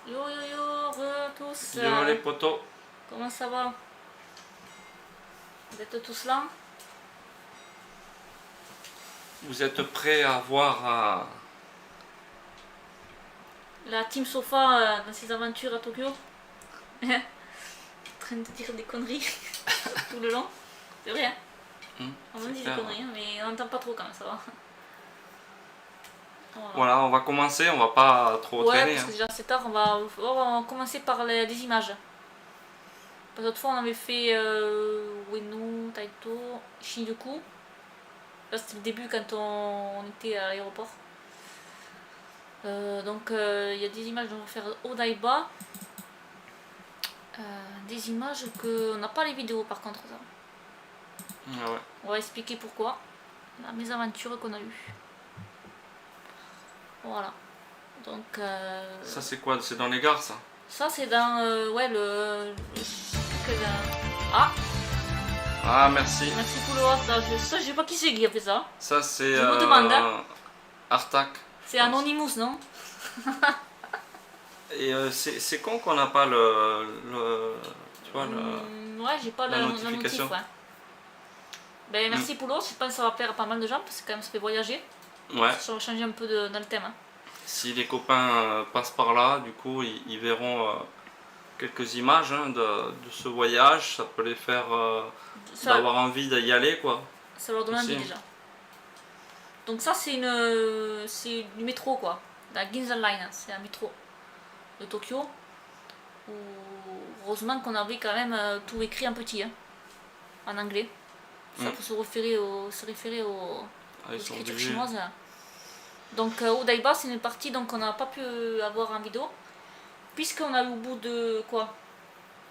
Yo yo yo, re tous. Yo les potos. Comment ça va? Vous êtes tous là? Vous êtes prêts à voir La team Sofa dans ses aventures à Tokyo? En train de dire des conneries tout le long. C'est vrai, hein? On dit des clair. conneries, hein, mais on n'entend pas trop quand même, ça va. Voilà, on va commencer, on va pas trop Ouais, traîner. parce que déjà c'est tard, on va commencer par les images. Parce que l'autre fois on avait fait Ueno, Taito, Shinjuku. Là c'était le début quand on était à l'aéroport. Donc il y a des images, on va faire Odaiba. Des images que on n'a pas les vidéos par contre. Ça. Ah ouais. On va expliquer pourquoi. La mésaventure qu'on a eue. Voilà. Donc. Ça c'est quoi? C'est dans les gares ça? Ça c'est dans ouais Ah, Ah merci. merci pour le hasard. Ça je sais pas qui c'est qui a fait ça. Ça c'est Je me demande, hein. Artak. C'est Anonymous, non? Et c'est con qu'on n'a pas tu vois Ouais, j'ai pas la la notification. notif, ouais. Ben merci pour l'autre, je pense que ça va plaire à pas mal de gens parce que quand même ça fait voyager. Ouais. Ça va changer un peu dans le thème. Hein. Si les copains passent par là, du coup ils verront quelques images de ce voyage. Ça peut les faire d'avoir envie d'y aller quoi. Ça leur donne envie déjà. Donc ça c'est du métro quoi. La Ginza Line, c'est un métro de Tokyo. Où, heureusement qu'on avait quand même tout écrit en petit, hein, en anglais. Ça pour se référer aux écritures chinoises. Donc Odaiba c'est une partie donc on n'a pas pu avoir en vidéo. Puisqu'on a eu au bout de quoi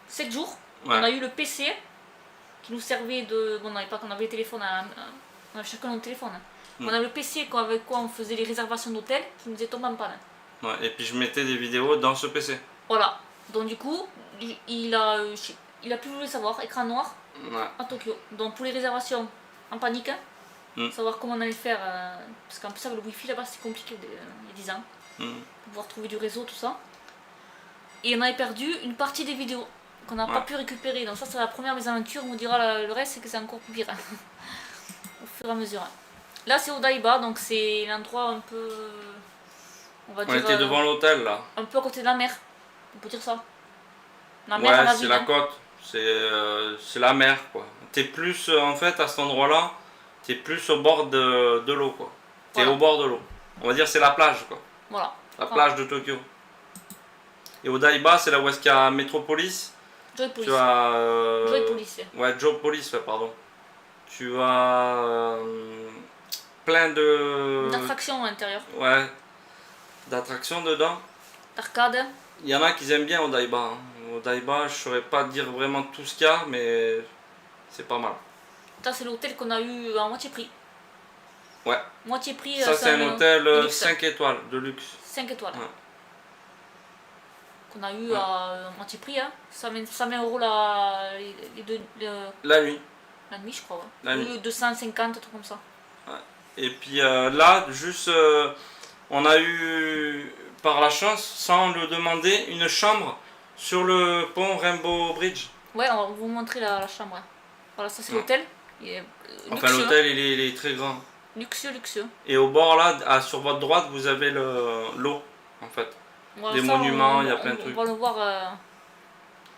7 jours, on a eu le PC qui nous servait de... Bon, on n'avait pas qu'on avait le téléphone, on avait chacun notre téléphone. On avait le PC avec quoi on faisait les réservations d'hôtel qui nous est tombé en panne. Ouais, et puis je mettais des vidéos dans ce PC. Voilà. Donc du coup, il a plus voulu savoir, écran noir à Tokyo. Donc pour les réservations, en panique, savoir comment on allait faire, parce qu'en plus avec le wifi là-bas c'est compliqué il y a 10 ans, pouvoir trouver du réseau, tout ça. Et on avait perdu une partie des vidéos qu'on n'a pas pu récupérer. Donc ça c'est la première mésaventure, on vous dira le reste c'est que c'est encore plus pire. Au fur et à mesure. Là c'est Odaiba, donc c'est l'endroit un peu... On était devant l'hôtel là. Un peu à côté de la mer, on peut dire ça. La mer, ouais, c'est la côte, c'est la mer quoi. T'es plus, en fait à cet endroit là, t'es plus au bord de l'eau quoi. T'es au bord de l'eau. On va dire c'est la plage quoi. Voilà. La plage de Tokyo. Et Odaiba c'est là où est-ce qu'il y a Metropolis. Joypolis. Tu as... Joypolis. Ouais, Joypolis, pardon. Tu as plein de... d'attractions à l'intérieur. Ouais, d'attractions dedans. D'arcades. Il y en a qui aiment bien Odaiba. Hein. Odaiba, je saurais pas dire vraiment tout ce qu'il y a, mais c'est pas mal. Ça c'est l'hôtel qu'on a eu à moitié prix. Ouais. Moitié prix. Ça c'est un hôtel 5 étoiles, de luxe. 5 étoiles. Ouais. Qu'on a eu à moitié prix, hein. 120 € la nuit. La nuit je crois, ouais. La nuit. 250, un truc comme ça. Ouais. Et puis là, juste, on a eu, par la chance, sans le demander, une chambre sur le pont Rainbow Bridge. Ouais, on va vous montrer la chambre. Hein. Voilà, ça c'est l'hôtel. Enfin l'hôtel il est très grand. Luxueux, luxueux. Et au bord là, sur votre droite, vous avez l'eau en fait. Voilà, des monuments, il y a plein de trucs. On va le voir.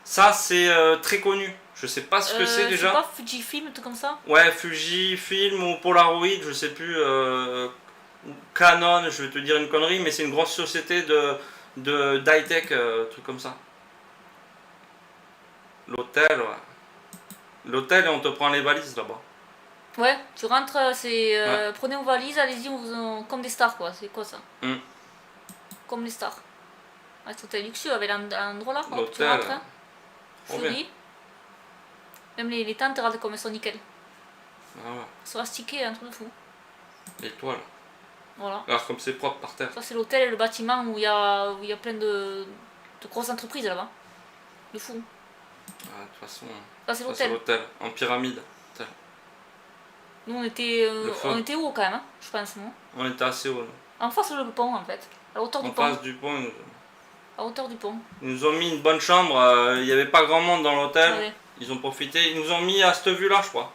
Ça c'est très connu. Je sais pas ce que c'est déjà. C'est pas Fujifilm, tout comme ça? Ouais, Fujifilm ou Polaroid, je sais plus. Canon, je vais te dire une connerie, mais c'est une grosse société d'high-tech, truc comme ça. L'hôtel, ouais. L'hôtel et on te prend les valises là-bas. Ouais, tu rentres, c'est prenez vos valises, allez-y, comme des stars quoi, c'est quoi ça? Comme les stars. Ouais, c'est hôtel luxueux avec l'endroit là, hop, tu rentres, hein. Fleuri. Même les tentes, regardez comme elles sont nickel. Ah ouais. Elles sont astiquées, un truc de fou. L'étoile. Voilà. Alors comme c'est propre par terre. Ça c'est l'hôtel et le bâtiment où il y a plein de grosses entreprises là-bas. De fou. Ah, de toute façon. Ça c'est l'hôtel. En pyramide. Nous on était haut quand même, hein, je pense. Non, on était assez haut. Là. En face le pont en fait. À la hauteur du pont. En face du pont. À hauteur du pont. Ils nous ont mis une bonne chambre, il n'y avait pas grand monde dans l'hôtel. Ouais. Ils ont profité, ils nous ont mis à cette vue-là, je crois.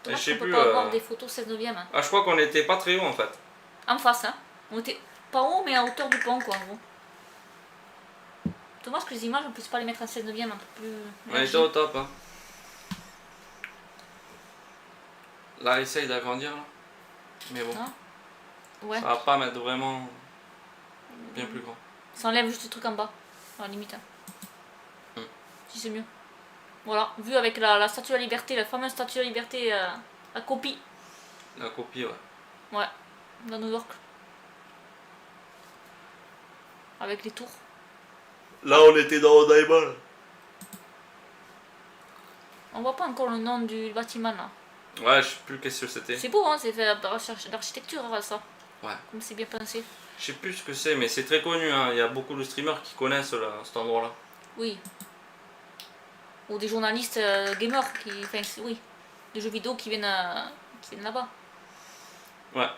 Je sais peux plus. pas avoir des photos 16/9. Hein. Ah, je crois qu'on n'était pas très haut en fait. En face, hein. On était pas haut, mais à hauteur du pont, quoi, en gros. Dommage que les images, on puisse pas les mettre en 16/9 un peu plus. On était au top, hein. Là, essaye d'agrandir, là. Mais bon. Ah. Ouais. Ça va pas mettre vraiment bien plus grand. Ça enlève juste le truc en bas, à la limite. Hein. Si c'est mieux. Voilà, vu avec la statue de la liberté, la fameuse statue de la liberté, la copie. La copie, ouais. Ouais, dans New York. Avec les tours. Là, on était dans Odaiba. On voit pas encore le nom du bâtiment là. Ouais, je sais plus qu'est-ce que c'était. C'est beau, hein, c'est fait d'architecture, ça. Ouais. Comme c'est bien pensé. Je sais plus ce que c'est, mais c'est très connu, hein. Il y a beaucoup de streamers qui connaissent là, cet endroit-là. Oui. Ou des journalistes gamers qui. Enfin, oui. Des jeux vidéo qui viennent là-bas. Ouais.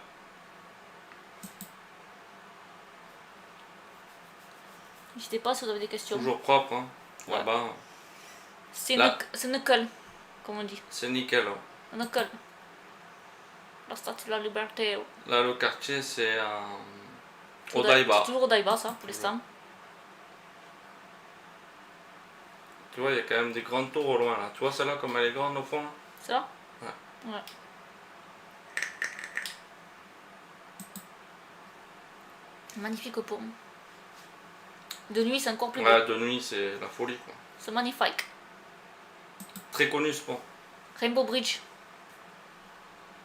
N'hésitez pas si vous avez des questions. Toujours propre, hein. Ouais. Là-bas. C'est Là. Knuckle, comme on dit. C'est nickel. Ouais. Knuckle. La statue de la liberté. Là, le quartier, c'est Odaiba. C'est toujours Odaiba, ça, pour l'instant. Tu vois, il y a quand même des grandes tours au loin là. Tu vois celle-là comme elle est grande au fond là? C'est là? Ouais. Ouais. Magnifique pont. De nuit, c'est encore plus beau. Ouais, de nuit, c'est la folie quoi. C'est magnifique. Très connu ce pont. Rainbow Bridge.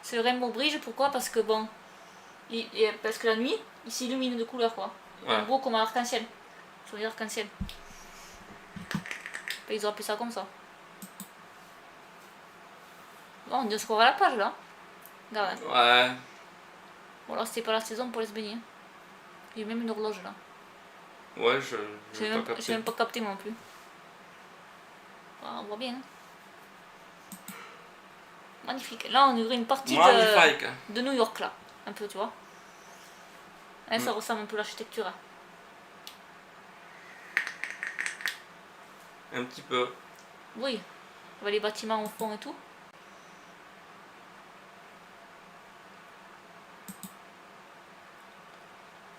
C'est le Rainbow Bridge, pourquoi? Parce que bon, parce que la nuit, il s'illumine de couleurs quoi. Ouais. En gros, comme un arc-en-ciel. Sur les arc-en-ciel. Ils ont appelé ça comme ça. Bon, on se croirait à la plage là. Regarde. Ouais. Bon, là, c'était pas la saison pour aller se baigner. Il y a même une horloge là. Ouais, je J'ai vais pas capter. même pas capté moi non plus. Ah, on voit bien. Hein. Magnifique. Là, on ouvre une partie Magnifique. de New York là. Un peu, tu vois. Hein, ça ressemble un peu à l'architecture. Hein. Un petit peu. Oui. On voit les bâtiments au fond et tout.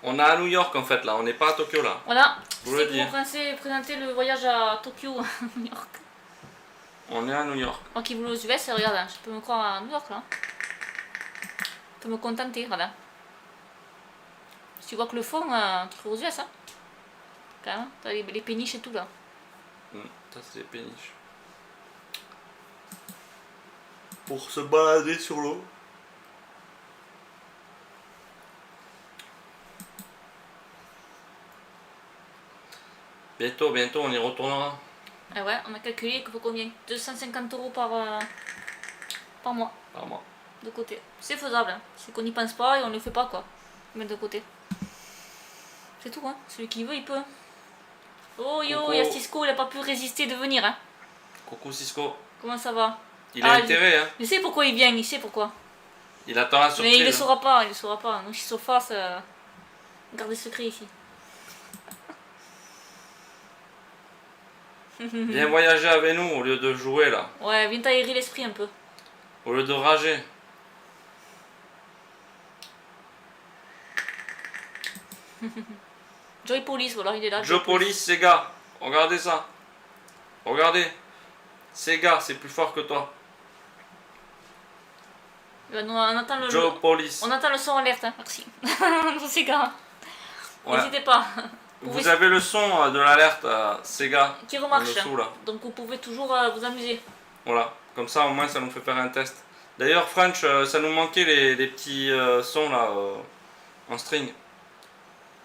On est à New York en fait là, on n'est pas à Tokyo là. Voilà. Je vous le C'est dis. pour présenter le voyage à Tokyo, New York. On est à New York. Moi qui voulais aux US, regarde, hein, je peux me croire à New York là. Je peux me contenter, regarde. Si tu vois que le fond, tu fais aux US, hein. Quand même, t'as les péniches et tout là. Ça c'est des péniches. Pour se balader sur l'eau. Bientôt, on y retournera. Ah ouais, on a calculé qu'il faut combien? 250 € par mois. Par mois. De côté. C'est faisable, hein. C'est qu'on n'y pense pas et on ne le fait pas quoi. Mettre de côté. C'est tout, hein. Celui qui veut, il peut. Oh yo, Coucou. il y a Cisco, il a pas pu résister de venir, hein. Coucou Cisco. Comment ça va? Il a intérêt, hein. Je sais pourquoi il vient, il sait pourquoi. Il attend la surprise. Mais il le hein. saura pas, il le saura pas. Donc, il se fasse garder secret ici. Viens voyager avec nous au lieu de jouer là. Ouais, viens t'aérer l'esprit un peu. Au lieu de rager. Joy Police, voilà, il est là. Joe Police, Sega. Regardez ça. Regardez. Sega, c'est plus fort que toi. Nous, on attend Joe Police. on attend le son alerte, hein. Merci. C'est gars. Ouais. N'hésitez pas. Vous avez le son de l'alerte Sega. Qui en remarche. dessous, là. Donc vous pouvez toujours vous amuser. Voilà. Comme ça, au moins, ça nous fait faire un test. D'ailleurs, French, ça nous manquait les petits sons là en string.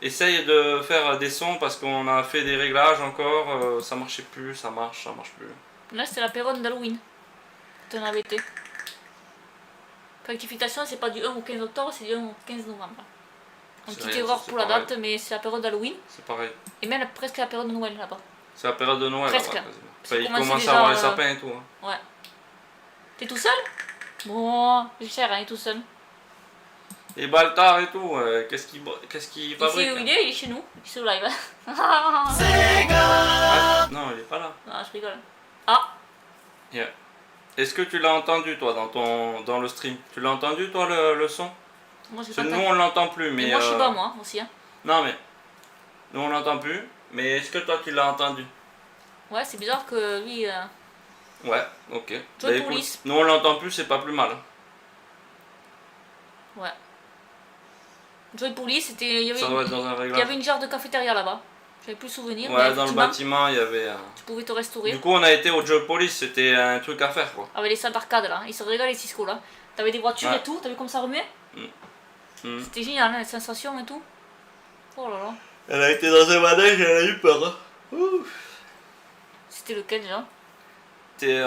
Essaye de faire des sons parce qu'on a fait des réglages encore. Ça marchait plus, ça marche plus. Là, c'est la période d'Halloween. Tu en avais été. Rectification, c'est pas du 1 au 15 octobre, c'est du 1 au 15 novembre. Une C'est petite rien, erreur c'est pour la pareil. date, mais c'est la période d'Halloween. C'est pareil. Et même presque la période de Noël là-bas. C'est la période de Noël. Presque. là-bas, quasiment. Ça Enfin, il commence commence déjà, à avoir les sapins et tout. Hein. Ouais. T'es tout seul? Bon, j'ai cher, hein, il est tout seul. Les Baltar et tout, qu'est-ce qu'ils Il fabriquent sait où hein. il est chez nous. Il est sur le live. Ah, non, il est pas là. Non, je rigole. Ah, Yeah. Est-ce que tu l'as entendu toi dans le stream? Tu l'as entendu toi le son? moi j'ai Parce pas que nous entendu. on l'entend plus, mais. Mais moi je suis pas moi aussi. Hein. Non mais. Nous on l'entend plus, mais est-ce que toi tu l'as entendu? Ouais, c'est bizarre que lui. Ouais, ok. Joy Bah, écoute, Police. nous on l'entend plus, c'est pas plus mal. Ouais. Joy Police, c'était. Il y avait, Ça doit être dans un il y réglage. avait une genre de cafétéria là-bas. J'avais plus le souvenir. Ouais, mais dans le effectivement, bâtiment il y avait. tu pouvais te restaurer. Du coup on a été au Joy Police, c'était un truc à faire quoi. Avec les salles d'arcade là. Ils se régalaient Cisco là. T'avais des voitures Ouais. et tout, t'as vu comme ça remuait. Mm. C'était génial, hein, les sensations et tout. Oh là là. Elle a été dans un manège et elle a eu peur. Hein. C'était lequel déjà?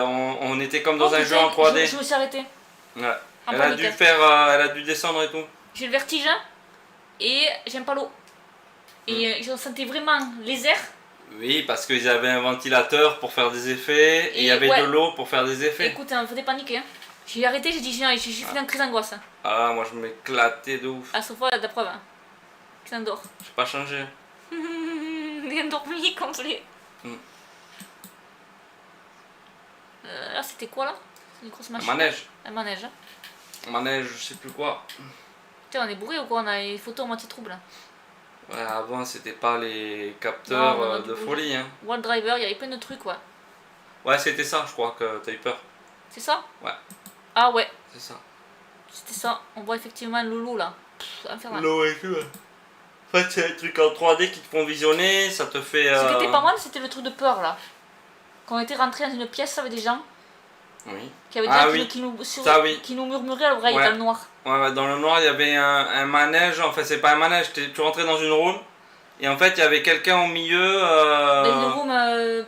On était comme dans Oh, un putain, jeu en 3D. je me suis arrêtée. Ouais. En Elle a panique. dû elle a dû descendre et tout. J'ai le vertige hein, et j'aime pas l'eau. Et je sentais vraiment les airs. Oui, parce qu'ils avaient un ventilateur pour faire des effets et il y avait ouais. de l'eau pour faire des effets. Écoute, hein, faut dépaniquer. Hein. J'ai arrêté, j'ai dit, j'ai fait une crise d'angoisse. Hein. Ah, moi je m'éclatais de ouf. À ce fois, la preuve. Hein. Qui s'endort. J'ai pas changé. Il est endormi complet. Mm. Là, c'était quoi là? C'est une grosse Un machine. manège. Un manège. Hein. Un manège, je sais plus quoi. Tiens, on est bourré ou quoi? On a les photos en moitié trouble. Hein. Ouais, avant c'était pas les capteurs Non, on a de du folie. Hein. Wall Driver, il y avait plein de trucs, ouais. Ouais, c'était ça, je crois que t'as eu peur. C'est ça? Ouais. Ah ouais, C'est ça. c'était ça. On voit effectivement le loup là. Pff, infernal. L'eau et tout. Ouais. En fait, c'est un truc en 3D qui te font visionner, ça te fait. Ce qui était pas mal, c'était le truc de peur là. Quand on était rentré dans une pièce avec des gens Oui. qui avaient Ah déjà oui. qui, oui. qui nous murmuraient à l'oreille Ouais. dans le noir. Ouais, dans le noir, il y avait un manège. En fait, c'est pas un manège, tu rentrais dans une room et en fait, il y avait quelqu'un au milieu. Dans une room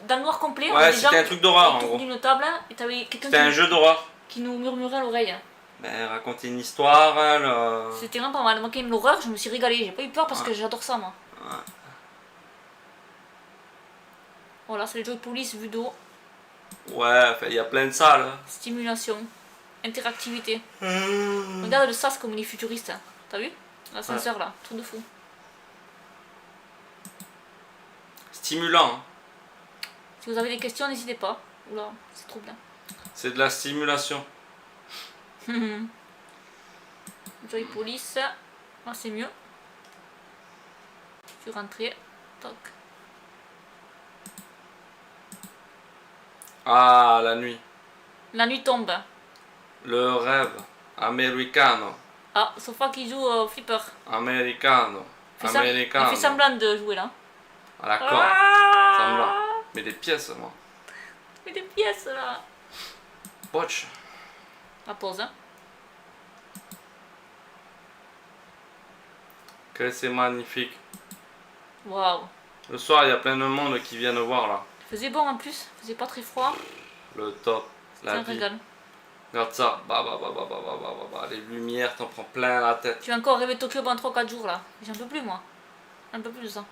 dans le noir complet. Ouais, c'était un truc d'horreur en autour gros. d'une table et t'avais quelqu'un C'était un jeu d'horreur. qui nous murmurait à l'oreille. Ben, elle racontait une histoire, elle. C'était vraiment pas mal. Moi qui aime l'horreur, je me suis régalée. J'ai pas eu peur parce Ouais. que j'adore ça moi. Ouais. Voilà, c'est le Joy Police vu d'eau. Ouais, enfin, il y a plein de salles. Hein. Stimulation, interactivité. Regarde le sas comme il est futuriste. Hein. T'as vu? L'ascenseur là, truc de fou. Stimulant. Hein. Si vous avez des questions, n'hésitez pas. Oula, c'est trop bien. C'est de la stimulation. Joy Police, là c'est mieux. Je suis rentré. Toc. Ah, la nuit. La nuit tombe. Le rêve. Americano. Ah, Sofa qui joue au flipper. Americano. Il Americano. fait semblant de jouer là. À la corde. Ah Semblant. Mais des pièces, moi. Mais des pièces là. Botch. La pause. Hein. Que c'est magnifique. Waouh. Le soir, il y a plein de monde qui viennent voir là. Il faisait bon en plus. Il faisait pas très froid. Le top. C'était La un vie. régal. Regarde ça. Les lumières, t'en prends plein la tête. Tu vas encore rêver Tokyo pendant 3-4 jours là. J'en peux plus moi. J'en peux plus de ça.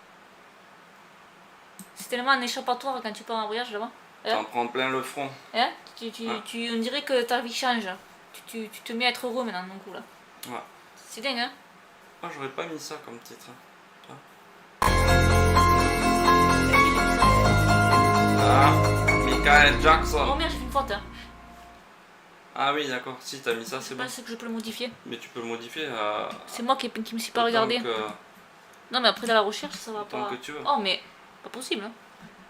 C'est tellement un échappatoire quand tu pars en voyage là-bas. T'en prends plein le front. Hein on dirait que ta vie change. Tu te mets à être heureux maintenant d'un coup là. Ouais. C'est dingue hein. Oh, j'aurais pas mis ça comme titre. Ah, Michael Jackson. Oh merde, j'ai fait une faute. Hein. Ah oui, d'accord. Si, t'as mis ça, c'est Je bon. pense que je peux le modifier. Mais tu peux le modifier. C'est moi qui me suis pas autant regardé. que- Non mais après dans la recherche ça va autant pas. que tu veux. Oh mais pas possible. Hein.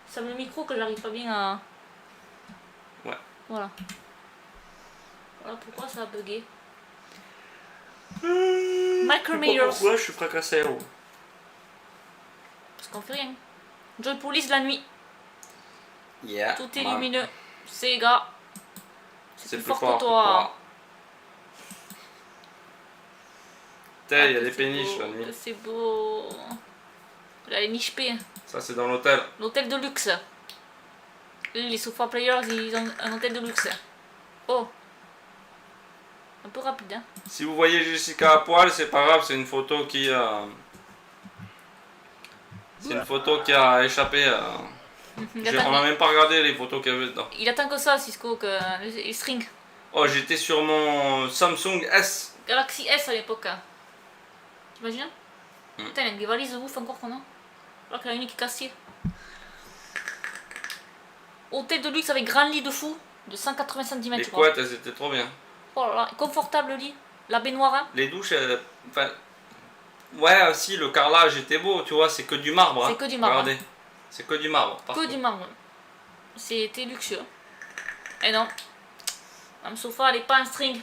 Ça me le micro que j'arrive pas bien à. Ouais. Voilà. Voilà pourquoi ça a bugué. Je Micro sais pas Mayors. pourquoi je suis fracassé. Oh. Parce qu'on fait rien. Joy Police la nuit. Yeah. Tout est man. lumineux. Sega. C'est plus fort que toi. Putain, il y a Ah, des c'est péniches beau, la nuit. que c'est beau. Là, les niches P. Ça, c'est dans l'hôtel. L'hôtel de luxe. Les sofa players, ils ont un hôtel de luxe. Oh. Un peu rapide, hein. Si vous voyez Jessica à poil, c'est pas grave, c'est une photo qui. C'est une photo qui a échappé. Il On attend, n'a même pas regardé les photos qu'il y avait dedans. il attend que ça, Cisco, que les strings. Oh, j'étais sur mon Samsung S Galaxy S à l'époque. Hein. T'imagines? Mm. Putain, il y a des valises de ouf encore qu'on a. Alors qu'il y en a une qui est cassée. Hôtel de luxe avec grand lit de fou de 180 cm. Les couettes, elles étaient trop bien. Oh là là, confortable le lit. La baignoire. Hein. Les douches, enfin, ouais, aussi le carrelage était beau, tu vois, c'est que du marbre. C'est hein. que du marbre. Regardez, c'est que du marbre. Que partout. du marbre. C'était luxueux. Et non. Le sofa, elle est pas en string.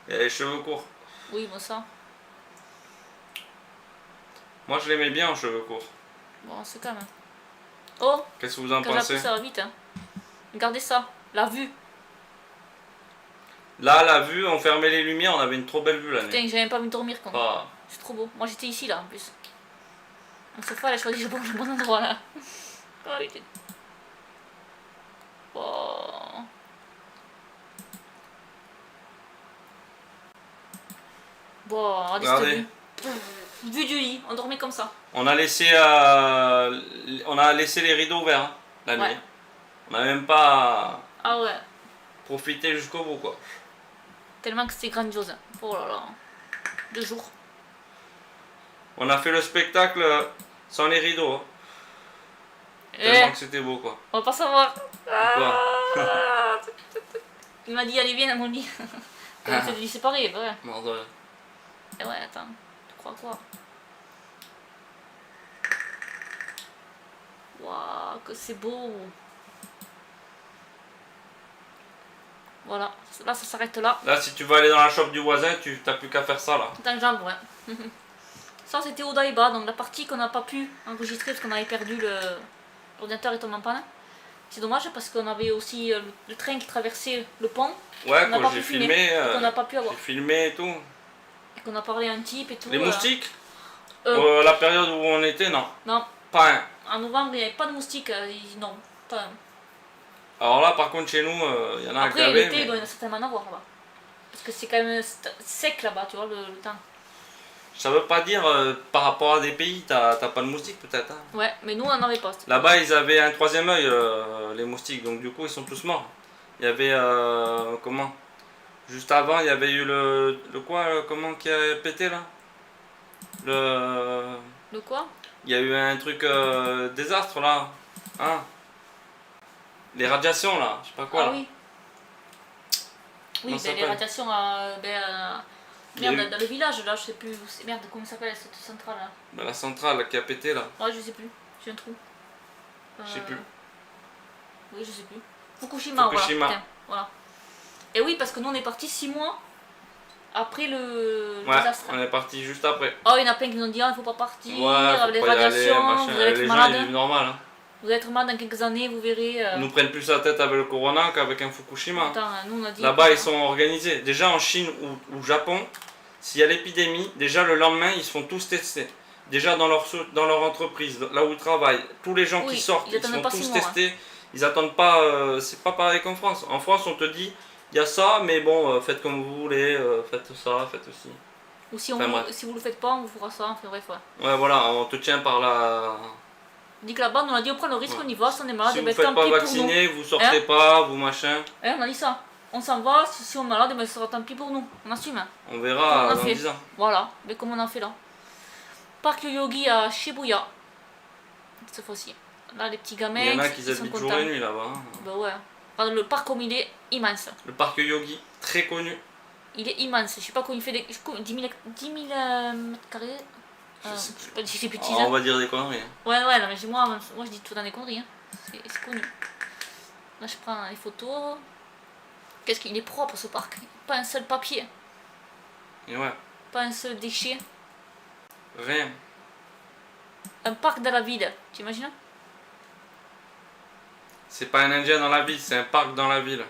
Et les cheveux courts. Oui, bon ça. Moi, je l'aimais bien en cheveux courts. Bon, c'est quand même. Oh, Qu'est-ce que vous en quand pensez? j'appuie, ça va vite. Hein. Regardez ça, la vue. Là, la vue, on fermait les lumières, on avait une trop belle vue la nuit. Putain, j'ai même pas envie de dormir quand même. Ah. C'est trop beau. Moi, j'étais ici là en plus. Le sofa, elle a choisi le bon endroit là. Oh, il était... Oh. Bon, regardez cette Regardez. vue. Vue du lit, on dormait comme ça. On a laissé les rideaux ouverts hein, la nuit. Ouais. On n'a même pas Ah ouais, profité jusqu'au bout quoi. tellement que c'était grandiose. Oh là là. 2 jours. On a fait le spectacle sans les rideaux. Hein. Eh, Tellement que c'était beau quoi. on va pas savoir. Pourquoi? Ah. Il m'a dit allez viens dans mon lit. On s'est dit séparés, bah ouais. Mort de rire. Et ouais, attends, tu crois quoi? Waouh, que c'est beau. Voilà, là ça s'arrête là. Là, si tu veux aller dans la shop du voisin, tu n'as plus qu'à faire ça là. Dans le jambe, ouais. Ça c'était Odaiba, donc la partie qu'on n'a pas pu enregistrer parce qu'on avait perdu l'ordinateur est tombé en panne. C'est dommage parce qu'on avait aussi le train qui traversait le pont. Ouais, On n'a quand pas j'ai pu filmé, qu'on n'a pas pu avoir. j'ai filmé et tout. Et qu'on a parlé à un type et tout. Les moustiques Euh, la période où on était, non. Non, Pas un. en novembre il n'y avait pas de moustiques. Non, pas un. Alors là, par contre, chez nous, il y en a un qui Après avait. l'été, il Mais... doit y en certainement en avoir là-bas. Parce que c'est quand même sec là-bas, tu vois, le temps. Ça veut pas dire par rapport à des pays, t'as pas de moustiques peut-être. Hein. Ouais, mais nous on n'en avait pas. Là-bas, ils avaient un troisième œil, les moustiques, donc du coup, ils sont tous morts. Il y avait, comment? Juste avant, il y avait eu le quoi, comment qui a pété là? Le quoi? Il y a eu un truc désastre là. Hein? Les radiations là, je sais pas quoi. Ah là. oui. Oui, Comment ça ben, les s'appelle? radiations Il y a merde, eu- dans le village là, je sais plus. Merde, comment ça s'appelle cette centrale là? Bah, la centrale là, qui a pété là. Ouais, je sais plus. J'ai un trou. Je sais plus. Oui, je sais plus. Fukushima. Fukushima. Voilà. Putain, voilà. Et oui, parce que nous on est parti 6 mois après le Ouais, désastre. on est parti juste après. Oh, il y en a plein qui nous ont dit, ah, il faut pas partir, Ouais, faut les pas y aller, radiations, machin. vous allez être Les gens malade. ils vivent normal. Hein. Vous allez être malade dans quelques années, vous verrez. Ils nous prennent plus la tête avec le corona qu'avec un Fukushima. Attends, nous on a dit. Là-bas, ils sont organisés. Déjà en Chine ou au Japon, s'il y a l'épidémie, déjà le lendemain, ils se font tous tester. Déjà dans leur entreprise, là où ils travaillent, tous les gens Oui, qui sortent, ils ils se attendent font pas tous 6 mois, tester. Ils attendent pas. C'est pas pareil qu'en France. En France, on te dit, il y a ça, mais bon, faites comme vous voulez, faites ça, faites aussi. Ou si, Enfin, bref. si vous le faites pas, on vous fera ça, enfin bref, ouais. Ouais, voilà, on te tient par la. On dit que là-bas, on a dit on prend le risque, Ouais. on y va, si on est malade, Si et vous ben faites tant pas pis pour nous. vacciner, vous sortez Hein pas, vous machin. On a dit ça. On s'en va, si on est malade, ben ce sera tant pis pour nous. On assume. Hein. On verra On a dans fait. 10 ans. Voilà, mais comme on a fait là. Parc Yoyogi à Shibuya. Cette fois-ci. Là, les petits gamins, Il y en a qui ils sont habitent jour contents. et nuit là-bas. Hein. Bah ouais. Regarde, le parc comme il est immense. Le parc Yogi, très connu. Il est immense. Je sais pas comment il fait 10 000 mètres carrés. Je sais Je sais pas si c'est petit. On va dire des conneries. Hein. Ouais, ouais, non, mais moi je dis tout dans des conneries. Hein. C'est connu. Là, je prends les photos. Qu'est-ce qu'il est propre ce parc. Pas un seul papier. Et ouais, Pas un seul déchet. rien. Un parc dans la ville. T'imagines? C'est pas un indien dans la ville, c'est un parc dans la ville.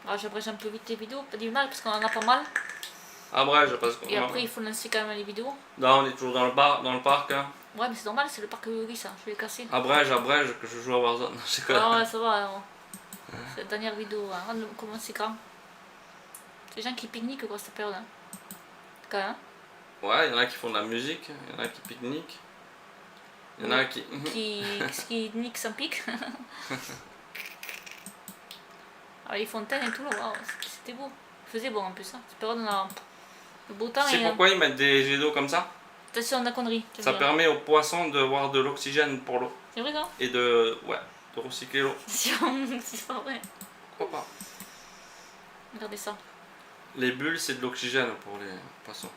Ah, j'abrège un peu vite les vidéos, pas du mal parce qu'on en a pas mal. Abrège parce qu'on. Et après, il faut lancer quand même les vidéos. Là, on est toujours dans le parc. Hein. Ouais, mais c'est normal, c'est le parc Yogi ça. Je vais le casser. Abrège, que je joue à Warzone. C'est quoi? Ah ouais, ça va. Alors. C'est la dernière vidéo. Hein. Regarde comment c'est grand. C'est les gens qui pique-niquent quoi cette période. Hein. Quand même. Ouais, il y en a qui font de la musique, il y en a qui pique-niquent. Il y en a qui... qui nique sans pique. Alors les fontaines et tout, là, wow, c'était beau. Il faisait beau en plus, hein. Cette période, on a le beau temps. C'est pourquoi ils mettent des jets d'eau comme ça? Attention, on a connerie. Ça permet aux poissons d'avoir de l'oxygène pour l'eau. C'est vrai ça? Et de recycler l'eau. C'est pas vrai. Pourquoi pas? Regardez ça. Les bulles, c'est de l'oxygène pour les poissons.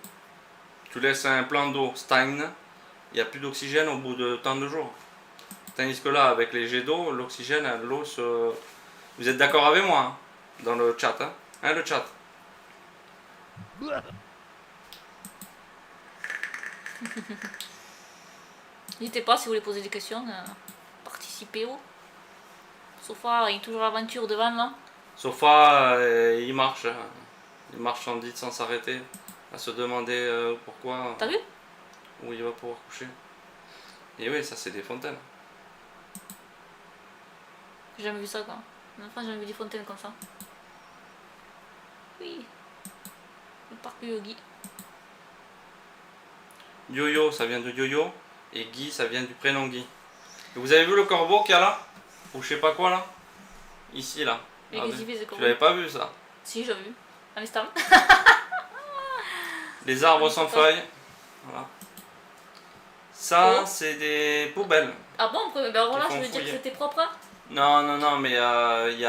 Tu laisses un plan d'eau stagne, il n'y a plus d'oxygène au bout de tant de jours. Tandis que là, avec les jets d'eau, l'oxygène, l'eau se... Vous êtes d'accord avec moi, hein, dans le chat, hein? Hein, le chat? N'hésitez pas si vous voulez poser des questions, participez au. Sofa, il y a toujours l'aventure devant là. Sofa, il marche. Hein. Il marche sans dit sans s'arrêter. À se demander pourquoi. T'as vu? Où il va pouvoir coucher. Et oui, ça c'est des fontaines. J'ai jamais vu ça quoi. Enfin, j'ai jamais vu des fontaines comme ça. Oui. Le parc Yogi. Yo-yo, ça vient de yo-yo. Et Guy, ça vient du prénom Guy. Et vous avez vu le corbeau qu'il y a là? Ou je sais pas quoi là? Ici là. Et qu'est-ce qu'il fait, ce Tu corbeau? l'avais pas vu ça? Si, j'ai vu. À l'instant. Les arbres sans feuilles. Voilà. Ça, c'est des poubelles. Ah bon? Ben voilà, Qui je font veux dire que fouiller. c'était propre. Non, non, non, mais il y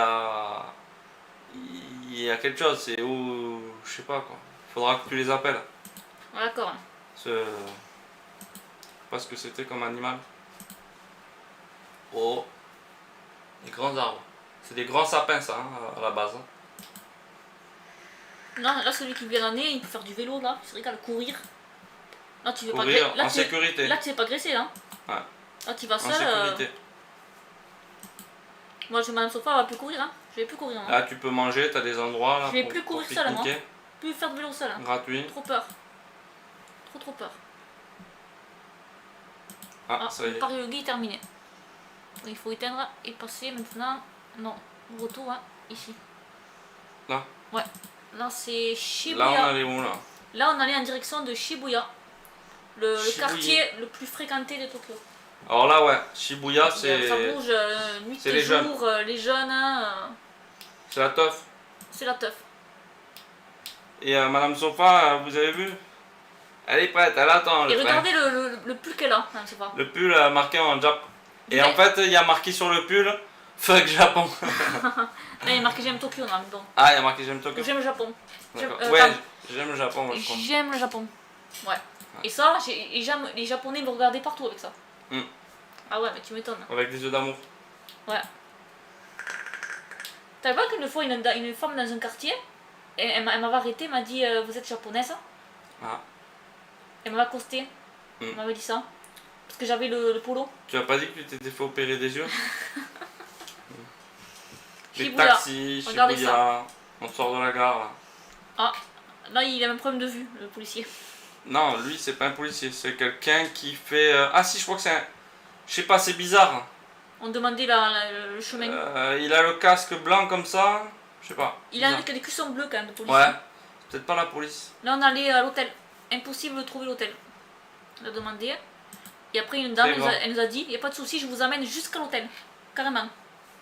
a quelque chose. C'est où... Je sais pas quoi. Faudra que tu les appelles. Ah, d'accord. Je sais pas ce que c'était comme animal. Oh. Des grands arbres. C'est des grands sapins ça, hein, à la base. Non, là, celui qui vient l'année, il peut faire du vélo là. C'est vrai qu'à courir. Là, tu veux pas Courir là, en sécurité. Là, tu ne fais pas graisser là. Ouais. Là, tu vas En seul. sécurité. Moi, je Madame Sofa, elle va plus courir. Hein. Je vais plus courir. Hein. Là, tu peux manger, t'as des endroits là. Je vais plus courir seule, moi. pique-niquer. Plus faire de vélo seul. Hein. Gratuit. Trop peur. Trop peur. Ah, ça y le est. parc Yogi est terminé. Il faut éteindre et passer maintenant. Non, retour hein, ici. Là. Ouais. Là, c'est Shibuya. Là, on allait où là? Là, on allait en direction de Shibuya. Le Shibuya. quartier le plus fréquenté de Tokyo. Alors là, ouais, Shibuya, c'est. Ça bouge nuit c'est et les jour. Les jeunes, hein, C'est la teuf. c'est la teuf. Et Madame Sofa, vous avez vu? Elle est prête, elle attend le Et train. regardez le pull qu'elle a, Madame Sofa. Le pull marqué en Jap. Et Ouais. en fait, il y a marqué sur le pull Fuck Japon. Là, il est marqué j'aime Tokyo, non, mais bon. Ah, il y a marqué J'aime Tokyo. J'aime le Japon. D'accord. J'aime- Ouais, pardon. j'aime le Japon, moi je crois. J'aime le Japon. Ouais. Et ça, les Japonais me regardaient partout avec ça. Mm. Ah ouais, mais tu m'étonnes. Avec des yeux d'amour. Ouais. T'as vu qu'une fois, une femme dans un quartier, elle m'avait arrêté, elle m'a dit vous êtes japonaise? Ah. Elle m'avait accosté. Mm. Elle m'avait dit ça. Parce que j'avais le polo. Tu as pas dit que tu t'étais fait opérer des yeux? Les Shibuya. taxis, Regardez Shibuya, on sort de la gare là. Ah, là il a un problème de vue, le policier. Non, lui c'est pas un policier, c'est quelqu'un qui fait... Ah si, je crois que c'est un... Je sais pas, c'est bizarre. On demandait le chemin. Il a le casque blanc comme ça, je sais pas. Il a bizarre. des cuissons bleus quand même, le policier. Ouais, c'est peut-être pas la police. Là on allait à l'hôtel. Impossible de trouver l'hôtel. On a demandé. Et après une dame, C'est grand. elle nous a dit, il n'y a pas de souci, je vous amène jusqu'à l'hôtel. Carrément.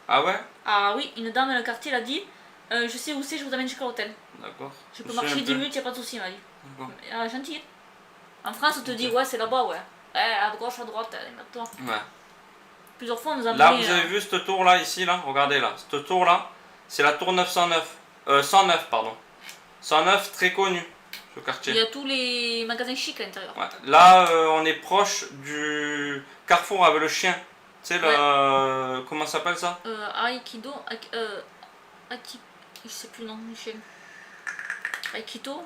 Ah ouais? Ah oui, une dame dans le quartier elle a dit, je sais où c'est, je vous amène jusqu'à l'hôtel. D'accord. Je peux me marcher souviens 10 plus. minutes, il n'y a pas de souci, elle m'a dit. D'accord. Ah, gentil. En France, on te dit, ouais, c'est là-bas, ouais. À gauche, à droite, toi. Ouais. Plusieurs fois, on nous a Là, amené, vous avez vu cette tour là, ici, là? Regardez là. Cette tour là, c'est la tour 909. 109, pardon. 109, très connu, ce il quartier. y a tous les magasins chics à l'intérieur. Ouais. Là, on est proche du carrefour avec le chien. Tu sais, le... comment ça s'appelle ça? Aikido, je sais plus le nom du chien. Aikido,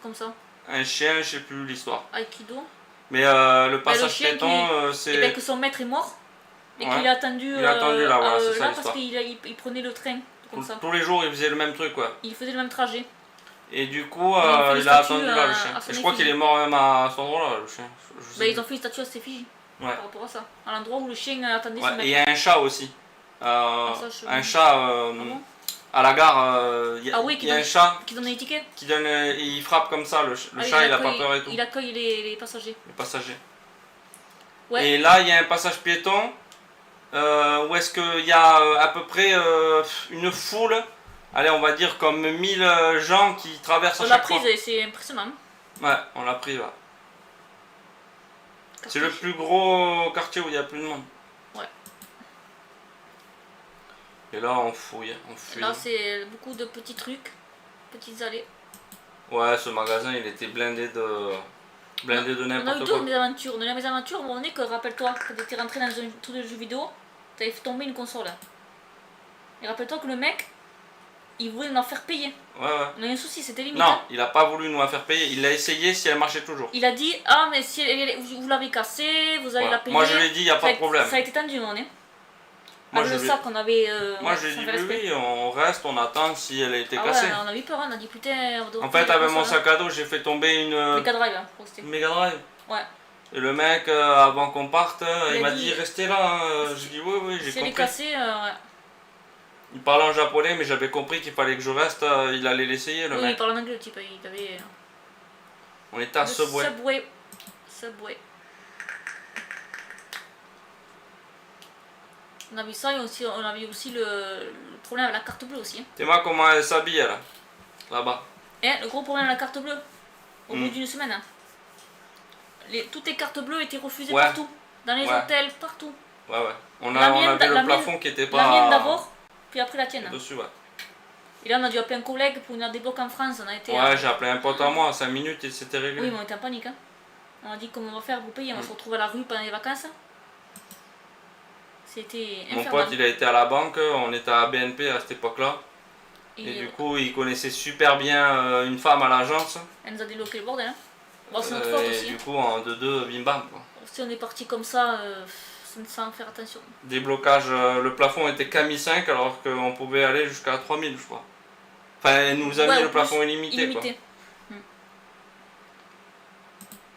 comme ça. Un chien, je sais plus l'histoire. Aikido. Mais le passage le chien piéton, Et c'est... bien que son maître est mort. Et Ouais. qu'il a attendu, Il a attendu là, voilà, c'est ça parce l'histoire. qu'il prenait le train, comme ça. Tous les jours, il faisait le même truc, quoi. Il faisait le même trajet. Et du coup, Ils ont fait des il a statues, attendu là, le chien. à son Et je crois qu'il effigie. est mort même à cet endroit-là, le chien. Je sais Ben, ils plus. ont fait une statue à ses effigie Ouais. par rapport à ça. À l'endroit où le chien attendait son Ouais, et il y maître. a un chat aussi. ça, je- Un chat bon à la gare. Il y a, Ah oui, il y a un chat Qui donne les tickets. qui donne, il frappe comme ça. Le Ah, chat, il a pas peur et tout. Il accueille les passagers. Les passagers. Ouais. Et là, il y a un passage piéton où est-ce qu'il y a à peu près une foule, allez, on va dire comme 1000 gens qui traversent à On l'a chaque fois. prise, c'est impressionnant. Ouais, on l'a pris, ouais. C'est le plus gros quartier où il y a plus de monde. Ouais. Et là, on fouille, on fuit. Là, c'est beaucoup de petits trucs, petites allées. Ouais, ce magasin, il était blindé de n'importe quoi. On a eu deux mésaventures. On a eu la mésaventure, on est que, rappelle-toi, quand tu étais rentré dans un truc de jeux vidéo, tu avais fait tomber une console. Et rappelle-toi que le mec, il voulait nous la faire payer. Ouais. On a eu un souci, c'était limite. Non, il a pas voulu nous la faire payer. Il l'a essayé si elle marchait toujours. Il a dit, ah, mais si vous l'avez cassée, vous allez la payer. Moi, je lui ai dit, il n'y a pas de problème. Ça a été tendu, on est. Moi, le sac, on avait. Moi, je lui ai dit, oui, on reste, on attend si elle a été cassée. Ouais, on a eu peur, on a dit, putain. En fait, avec mon sac à dos, j'ai fait tomber une. Mega Drive, hein, je crois que c'était. Une Mega Drive. Ouais. Et le mec, avant qu'on parte, il m'a dit, restez là. J'ai dit, oui, j'ai compris. Si elle est cassée, ouais. Il parlait en japonais, mais j'avais compris qu'il fallait que je reste. Il allait l'essayer, le mec. Oui, il parlait en anglais, le type. Il avait. On était à Subway. Subway. On a vu ça et aussi, on a vu aussi le problème avec la carte bleue aussi. Hein. Tu vois comment elle s'habille, là-bas. Et le gros problème avec la carte bleue, au bout d'une semaine. Hein. Toutes les cartes bleues étaient refusées partout. Dans les hôtels, partout. Ouais. On avait le plafond qui était pas... La mienne d'abord, puis après la tienne. Dessus, ouais. Et là, on a dû appeler un collègue pour venir débloquer en France. On a été j'ai appelé un pote à moi, 5 minutes et c'était réglé. Oui, mais on était en panique. Hein. On a dit comment on va faire pour payer. On va se retrouver à la rue pendant les vacances. C'était infernal. Mon pote, il a été à la banque, on était à BNP à cette époque-là. Et du coup, il connaissait super bien une femme à l'agence. Elle nous a débloqué le bordel. Hein. Bon, c'est notre faute aussi. Du coup, en 2-2, bim bam. Quoi. Si on est parti comme ça, sans faire attention. Déblocage, le plafond était qu'à 1005 alors qu'on pouvait aller jusqu'à 3000, je crois. Enfin, elle nous a mis le plafond illimité. Quoi.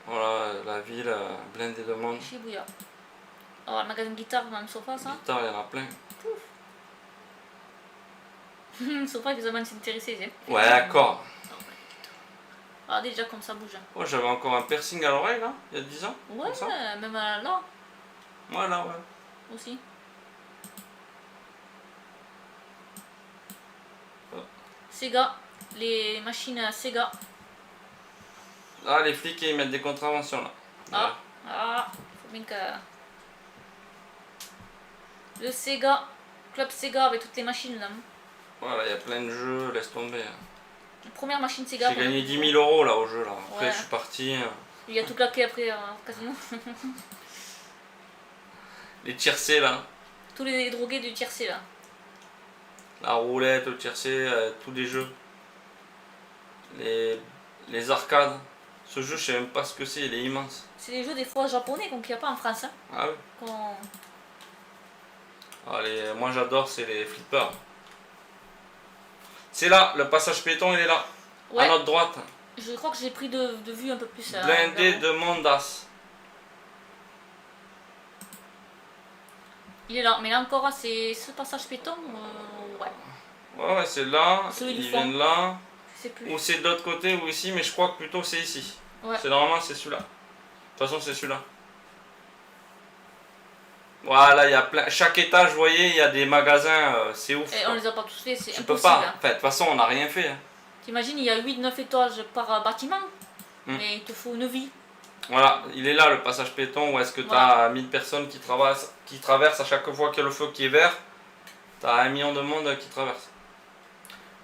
Voilà, la ville blindée de monde. Shibuya. Alors, le magasin de guitare dans le sofa, ça. Guitare, il y en a plein. Le sofa, il faisait mal s'intéresser. Hein. Ouais, d'accord. Ah, déjà, comme ça bouge. Oh, j'avais encore un piercing à l'oreille, là, il y a 10 ans. Ouais, même là. Voilà, ouais. Aussi. Oh. Sega. Les machines Sega. Ah, les flics, ils mettent des contraventions, là. Faut bien que... Le Sega, Club Sega avec toutes les machines là. Voilà, il y a plein de jeux, laisse tomber. La première machine Sega. J'ai gagné 10 000 € là au jeu là. Après je suis parti. Il y a tout claqué après au casino. Les tiercés là. Tous les drogués du tiercé là. La roulette, le tiercé, tous les jeux. Les arcades. Ce jeu je sais même pas ce que c'est, il est immense. C'est des jeux des fois japonais qu'il n'y a pas en France. Hein. Ah oui. Moi j'adore, c'est les flippers. C'est là, le passage piéton il est là, à notre droite. Je crois que j'ai pris de vue un peu plus. Blindé de mondas. Il est là, mais là encore c'est ce passage piéton, ouais. Ouais, c'est là, il vient de là. Plus. Ou c'est de l'autre côté ou ici, mais je crois que plutôt c'est ici. Ouais. C'est normalement c'est celui-là. De toute façon c'est celui-là. Voilà, il y a plein. Chaque étage, vous voyez, il y a des magasins, c'est ouf. Et on les a pas tous fait, c'est impossible. Tu peux pas. Enfin, de toute façon, on n'a rien fait. Hein. T'imagines, il y a 8-9 étages par bâtiment, mais il te faut une vie. Voilà, il est là le passage piéton où est-ce que tu as 1000 personnes qui traversent à chaque fois qu'il y a le feu qui est vert. Tu as 1 million de monde qui traverse.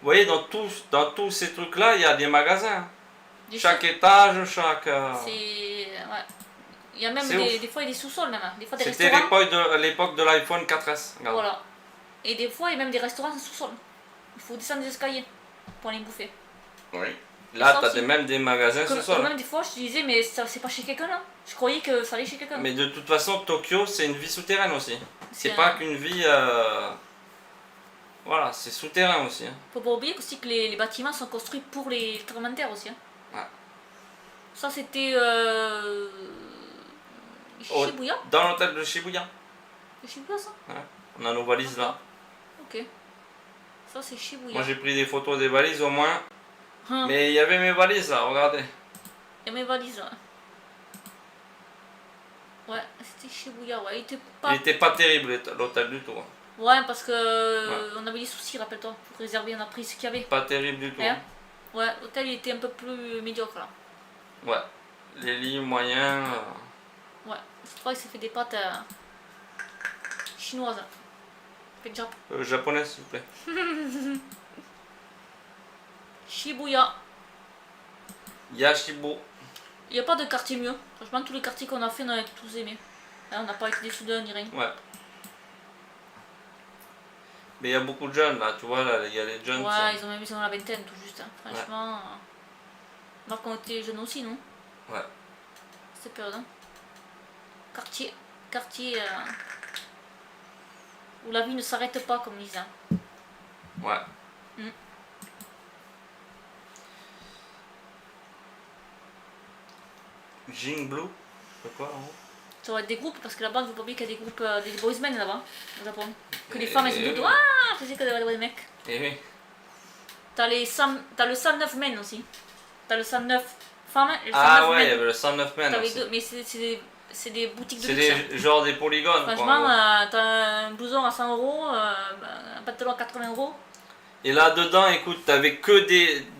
Vous voyez, dans tous ces trucs-là, il y a des magasins. Chaque étage, chaque... C'est... Ouais. Il y a même des fois il y a des sous-sols même. Des fois des C'était l'époque de l'iPhone 4S. Regarde. Voilà. Et des fois il y a même des restaurants sans sous-sol. Il faut descendre des escaliers pour aller bouffer. Oui. Là tu as même des magasins sous-sol. Même des fois je te disais mais c'est pas chez quelqu'un là. Je croyais que ça allait chez quelqu'un. Mais de toute façon Tokyo c'est une vie souterraine aussi. C'est pas qu'une vie... Voilà, c'est souterrain aussi. Hein. Faut pas oublier aussi que les bâtiments sont construits pour les tremblements de terre aussi. Hein. Ouais. Ça c'était... Shibuya. Dans l'hôtel de Shibuya. C'est Shibuya ça? Ouais. On a nos valises là. Ok. Ça c'est Shibuya. Moi j'ai pris des photos des valises au moins. Mais il y avait mes valises là, regardez. Il y a mes valises là. Ouais, c'était Shibuya, ouais. Il était pas terrible l'hôtel du tout. Hein. Ouais, parce que on avait des soucis, rappelle-toi, pour réserver, on a pris ce qu'il y avait. Pas terrible du tout. Hein. Ouais, l'hôtel il était un peu plus médiocre là. Ouais, les lits moyens. Ouais, cette fois il s'est fait des pâtes chinoises. Ketchup. Japonais s'il vous plaît. Shibuya. Yashibu. Il n'y a pas de quartier mieux. Franchement, tous les quartiers qu'on a fait, on a tous aimés. Là, on n'a pas été déçus d'un ni rien. Ouais. Mais il y a beaucoup de jeunes là, tu vois, là, il y a les jeunes. Ouais, ils ont la vingtaine tout juste. Hein. Franchement, alors qu'on était jeunes aussi, non? Ouais. C'était peur, hein. Quartier où la vie ne s'arrête pas, comme disent. Hein. Ouais. Mm. Jingblue, c'est quoi en haut? Ça va être des groupes, parce que là-bas, il ne faut pas oublier qu'il y a des groupes, des boys men là-bas, au Japon. Que les femmes, elles sont toutes. Ah, je sais que des mecs. Eh oui. T'as le 109 men aussi. T'as le 109 femmes et le 109 Ah ouais, men. il y avait le 109 men aussi. Mais c'est des boutiques de c'est luxe. genre des polygones. Franchement, quoi, t'as un blouson à 100 €, un pantalon à 80 €. Et là dedans, écoute, t'avais que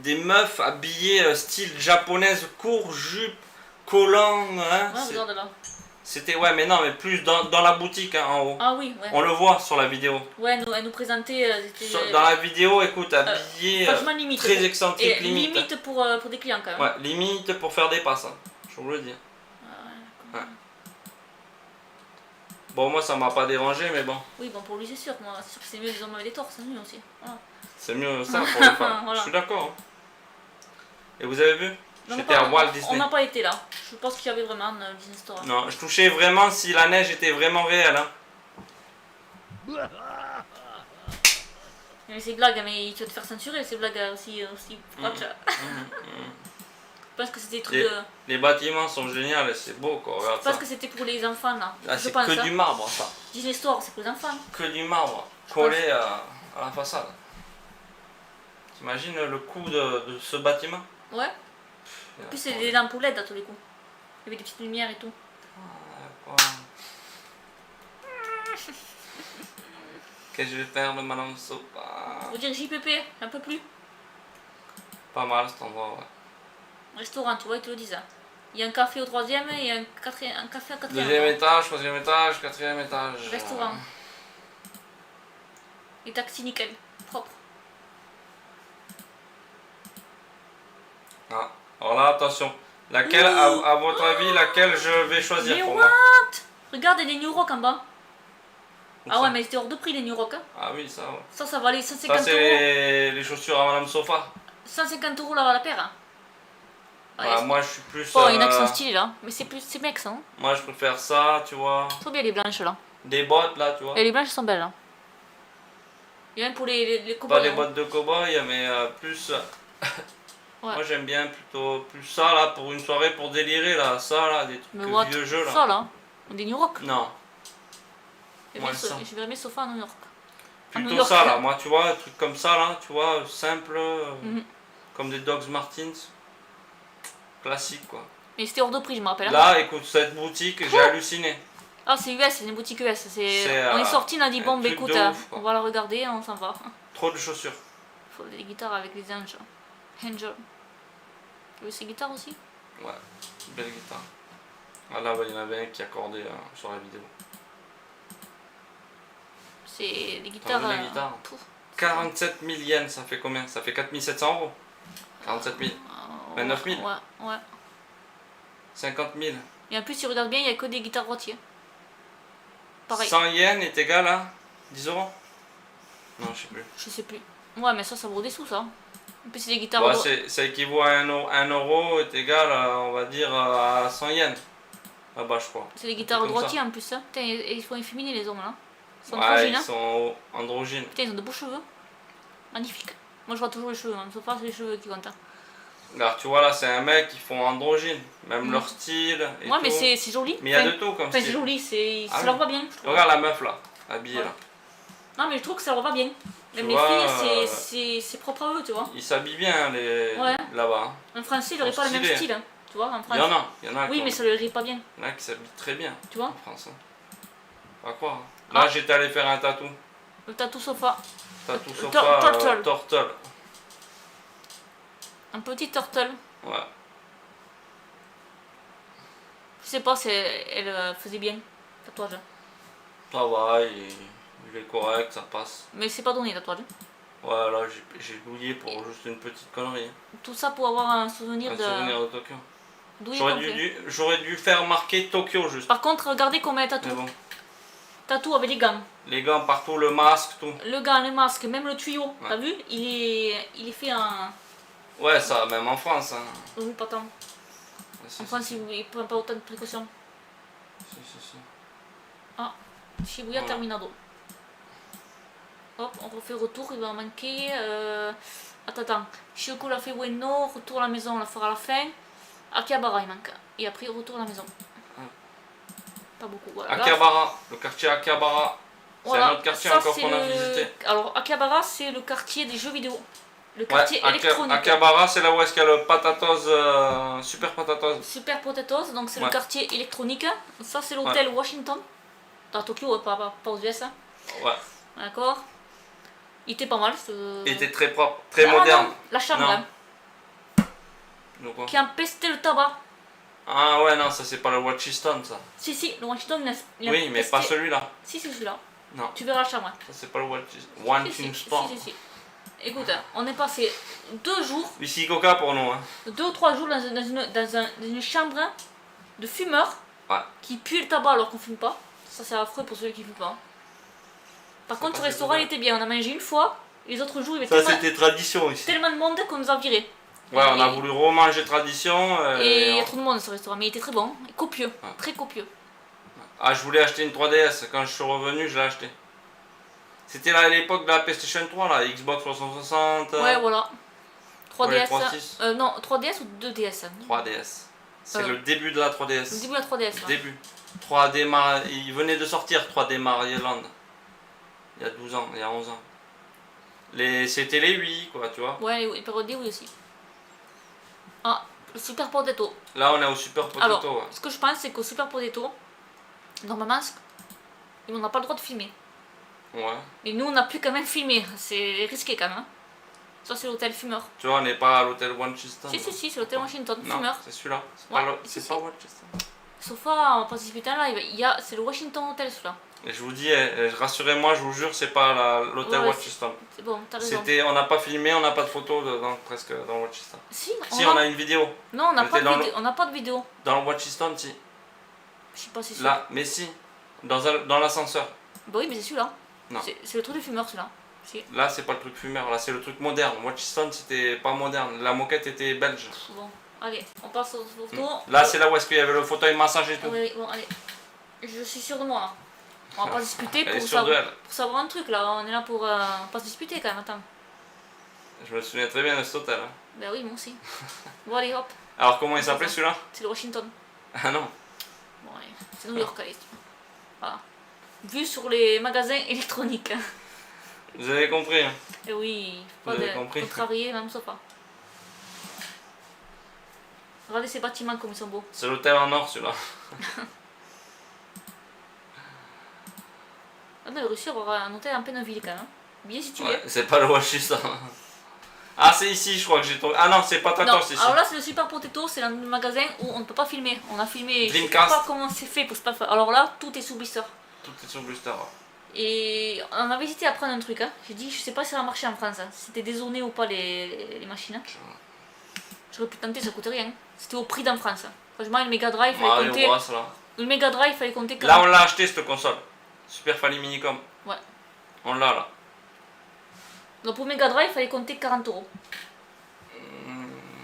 des meufs habillées style japonaise, court, jupe, collant. Hein, Ouais, regarde là. C'était, ouais, mais non, mais plus dans la boutique hein, en haut. Ah oui, ouais. On le voit sur la vidéo. Ouais, elle nous présentait. Dans la vidéo, écoute, habillée limite, très excentrique, et limite. Limite pour des clients quand même. Ouais, limite pour faire des passes, hein, je vous le dis. Ouais. Bon, moi ça m'a pas dérangé, mais bon. Oui, bon, pour lui, c'est sûr. Moi, c'est sûr que c'est mieux les hommes avec des torses, c'est mieux aussi. Voilà. C'est mieux ça pour les femmes. Voilà. Je suis d'accord. Hein. Et vous avez vu? Non, J'étais à Walt on Disney. n'a pas été là. Je pense qu'il y avait vraiment un Disney Store. Non, je touchais vraiment si la neige était vraiment réelle. Hein. Mais ces blagues, mais tu vas te faire censurer ces blagues aussi proches. Je pense que c'était des trucs de. Les bâtiments sont géniaux, c'est beau quoi. Regarde Je pense ça. que c'était pour les enfants là. Ah, je c'est pense, que du marbre ça. Disney Store, c'est pour les enfants. Que du marbre collé à la façade. T'imagines le coût de ce bâtiment? Ouais. En plus, c'est des lampes LED à tous les coups. Il y avait des petites lumières et tout. Qu'est-ce que je vais faire de Madame Sopa? Faut dire JPP, un peu plus. Pas mal cet endroit, ouais. Restaurant, tu vois, ils te le disent. Il y a un café au 3e et un café à 4e. Deuxième étage, troisième étage, quatrième étage. Restaurant. Les taxis nickel, propre. Ah. Alors là, attention. Laquelle, à votre avis, laquelle je vais choisir Mais pour what? moi? Regarde les New Rock en bas. Où Ah ça? ouais, mais c'était hors de prix les New Rock. Hein. Ah oui, ça, ouais. Ça valait 150 Ça, €. c'est les chaussures à Madame Sofa. 150 € la paire. Hein. Bah, moi, je suis plus. Oh, il y en a qui sont stylés là. Mais c'est mec ça. Hein. Moi, je préfère ça, tu vois. Trop bien les blanches là. Des bottes, là, tu vois. Et les blanches sont belles. Hein. Et même pour les Pas cowboys. des hein. bottes de cow-boy, mais plus. Ouais. Moi, j'aime bien plutôt plus ça, là, pour une soirée, pour délirer, là. Ça, là, des Mais trucs what? vieux jeux, là. Ça là. Des New Rock. Non. Je Moi, ça. verrais mes sofas à New York. À New Plutôt York, ça, hein. là. Moi, tu vois, un truc comme ça, là, tu vois, simple. Mhm. Comme des Dogs Martins. Classique, quoi. Mais c'était hors de prix, je me rappelle. Hein. Là, écoute, cette boutique, j'ai halluciné. Ah, c'est US, c'est une boutique US. C'est, on est sorti, on a dit un bon, bah truc écoute, de ouf, quoi. on va la regarder, on s'en va. Trop de chaussures. Faut des guitares avec les anges. Angel. Tu veux ces guitares aussi? Ouais, belle guitare. Ah là, il y en avait un qui accordait sur la vidéo. C'est des guitares. T'as vu la guitare? 47 000 yens, ça fait combien? Ça fait 4 700 €. 47 000. 29 000. Ouais. 50 000. Et en plus, si tu regardes bien, il n'y a que des guitares droitiers. Pareil. 100 yens est égal à 10 €? Non, je sais plus. Je sais plus. Ouais, mais ça vaut des sous, ça. En plus, c'est des guitares. Bah, ça équivaut à 1 euro est égal à, on va dire, à 100 yens. Là-bas, je crois. C'est des guitares comme droitiers ça. en plus. Hein. Putain, ils sont efféminés, les hommes là. Ils sont Ouais, androgynes, ils hein. sont androgynes. Putain, ils ont de beaux cheveux. Magnifique. Moi, je vois toujours les cheveux. Hein. Sauf pas, c'est les cheveux qui comptent. Hein. Alors, tu vois, là, c'est un mec qui font androgyne. Même leur style. Et Ouais, tout. mais c'est joli. Mais il y a de tout comme Enfin, c'est style. joli, ça Ah leur oui. va bien. Je trouve. Regarde la meuf là, habillée Ouais. là. Non, mais je trouve que ça leur va bien. Même les vois, filles, c'est propre à eux, tu vois. Ils s'habillent bien Ouais. là-bas. Un français, il n'aurait pas le même stylé. style. Hein. Tu tu vois, en France. Il y en a. Oui, mais ça le rit pas bien. Il y en a qui s'habillent très bien. Tu vois en France. Pas croire. Hein. Là, j'étais allé faire un tatou. Le tatou sofa. Tatou sofa, turtle. Turtle. Un petit turtle. Ouais. Je sais pas si elle faisait bien, tatouage. Ça va, il est correct, ça passe. Mais c'est pas donné, tatouage. Ouais, là, j'ai douillé pour juste une petite connerie. Tout ça pour avoir un souvenir de Tokyo. Douillé J'aurais dû faire marquer Tokyo juste. Par contre, regardez combien il y a tatou. Bon. Tatou avec les gants. Les gants partout, le masque, tout. Le gant, le masque, même le tuyau. Ouais. T'as vu, il est fait en... Ouais, ça, même en France. Hein. Oui, pas tant. En France, ils ne prennent pas autant de précautions. Si. Ah, Shibuya Terminado. Hop, on refait retour, il va en manquer. Attends. Shioku l'a fait Ueno, retour à la maison, on la fera à la fin. Akihabara, il manque. Et après, retour à la maison. Pas beaucoup. Voilà. Akihabara, le quartier Akihabara. C'est un autre quartier encore qu'on a visité. Alors, Akihabara, c'est le quartier des jeux vidéo. Le quartier électronique. Akihabara, c'est là où est-ce qu'il y a le Potatoes, Super Potatoes. Super Potatoes, donc c'est le quartier électronique. Ça, c'est l'hôtel Washington. Dans Tokyo, pas aux US. Hein. Ouais. D'accord. Il était pas mal. Il était très propre, très moderne. Non, la chambre. Hein, qui empestait le tabac. Ah ouais, non, ça c'est pas le Washington, ça. Si, le Washington, il a oui, mais pas celui-là. Si, c'est celui-là. Non. Tu verras la chambre. Ça c'est pas le Washington. Si. Écoute, on est passé 2 jours. Ici Coca pour nous. Hein. 2 ou 3 jours dans une chambre de fumeurs qui pue le tabac alors qu'on fume pas. Ça c'est affreux pour ceux qui fument pas. Par contre, ce restaurant il était bien. On a mangé une fois. Les autres jours, il y avait c'était tradition ici. Tellement de monde qu'on nous a virés. Ouais, on a voulu remanger tradition. Et il y a trop de monde ce restaurant, mais il était très bon, copieux, très copieux. Ah, je voulais acheter une 3DS. Quand je suis revenu, je l'ai acheté. C'était à l'époque de la PlayStation 3, là, Xbox 360. Ouais, voilà. 3DS. Non, 3DS ou 2DS 3DS. C'est le début de la 3DS. Le début de la 3DS. Le début. 3D il venait de sortir 3D Mario Land. Il y a 12 ans, il y a 11 ans. C'était les 8, quoi, tu vois. Ouais, les parodies, oui aussi. Ah, le Super Potato. Là, on est au Super Potato. Alors, ce que je pense, c'est qu'au Super Potato, normalement, on n'a pas le droit de filmer. Ouais. Mais nous, on a pu quand même filmer. C'est risqué quand même. Hein. Ça, c'est l'hôtel fumeur. Tu vois, on n'est pas à l'hôtel Washington. Si, c'est l'hôtel Washington, fumeur. C'est celui-là. C'est pas Washington. Sofa, on passe discuter en live. C'est le Washington Hotel, celui-là. Et je vous dis, rassurez-moi, je vous jure, c'est pas l'hôtel Washington. C'est bon, t'as raison. On n'a pas filmé, on n'a pas de photo presque dans Washington. Si, on a une vidéo. Non, on n'a pas de vidéo. Dans le Washington, si. Je sais pas si c'est là, mais si. Dans l'ascenseur. Bah oui, mais c'est celui-là. Non. C'est le truc de fumeur, celui-là. Si. Là, c'est pas le truc fumeur, là, c'est le truc moderne. Washington, c'était pas moderne. La moquette était belge. Bon, allez, on passe aux photos. Là, c'est là où est-ce qu'il y avait le fauteuil massage et tout. Oui, bon, allez. Je suis sûre de moi, là. On va pas discuter pour savoir un truc, là. On est là pour pas se disputer, quand même, attends. Je me souviens très bien de cet hôtel. Hein. Ben oui, moi aussi. Bon, allez, hop. Alors, comment il s'appelait, celui-là? C'est le Washington. Ah non. Bon, allez, c'est New York, allez. Voilà. Vu sur les magasins électroniques. Vous avez compris, hein. Et oui, faut travailler, même ça pas. Regardez ces bâtiments comme ils sont beaux. C'est l'hôtel en or, celui-là. On a réussi à avoir un hôtel en pleine ville quand même. Bien situé. Ouais, c'est pas le Washington. Ah, c'est ici, je crois que j'ai trouvé. Ah non, c'est pas Tatos, c'est ici. Alors là, c'est le Super Potato, c'est le magasin où on ne peut pas filmer. On a filmé, Dreamcast. je sais pas comment c'est fait pour se pas faire. Alors là, tout est sous blister. Tout est sous blister. Et on avait hésité à prendre un truc. Hein. J'ai dit, je sais pas si ça va marcher en France. Hein. Si c'était dézoné ou pas les machines. Hein. J'aurais pu tenter, ça coûte rien. C'était au prix d'en France. Hein. Franchement, le Mega Drive, fallait compter. Le Mega Drive, fallait compter. Là, on l'a acheté cette console. Super Famicom. Ouais. On l'a là. Donc pour Mega Drive, il fallait compter 40 €.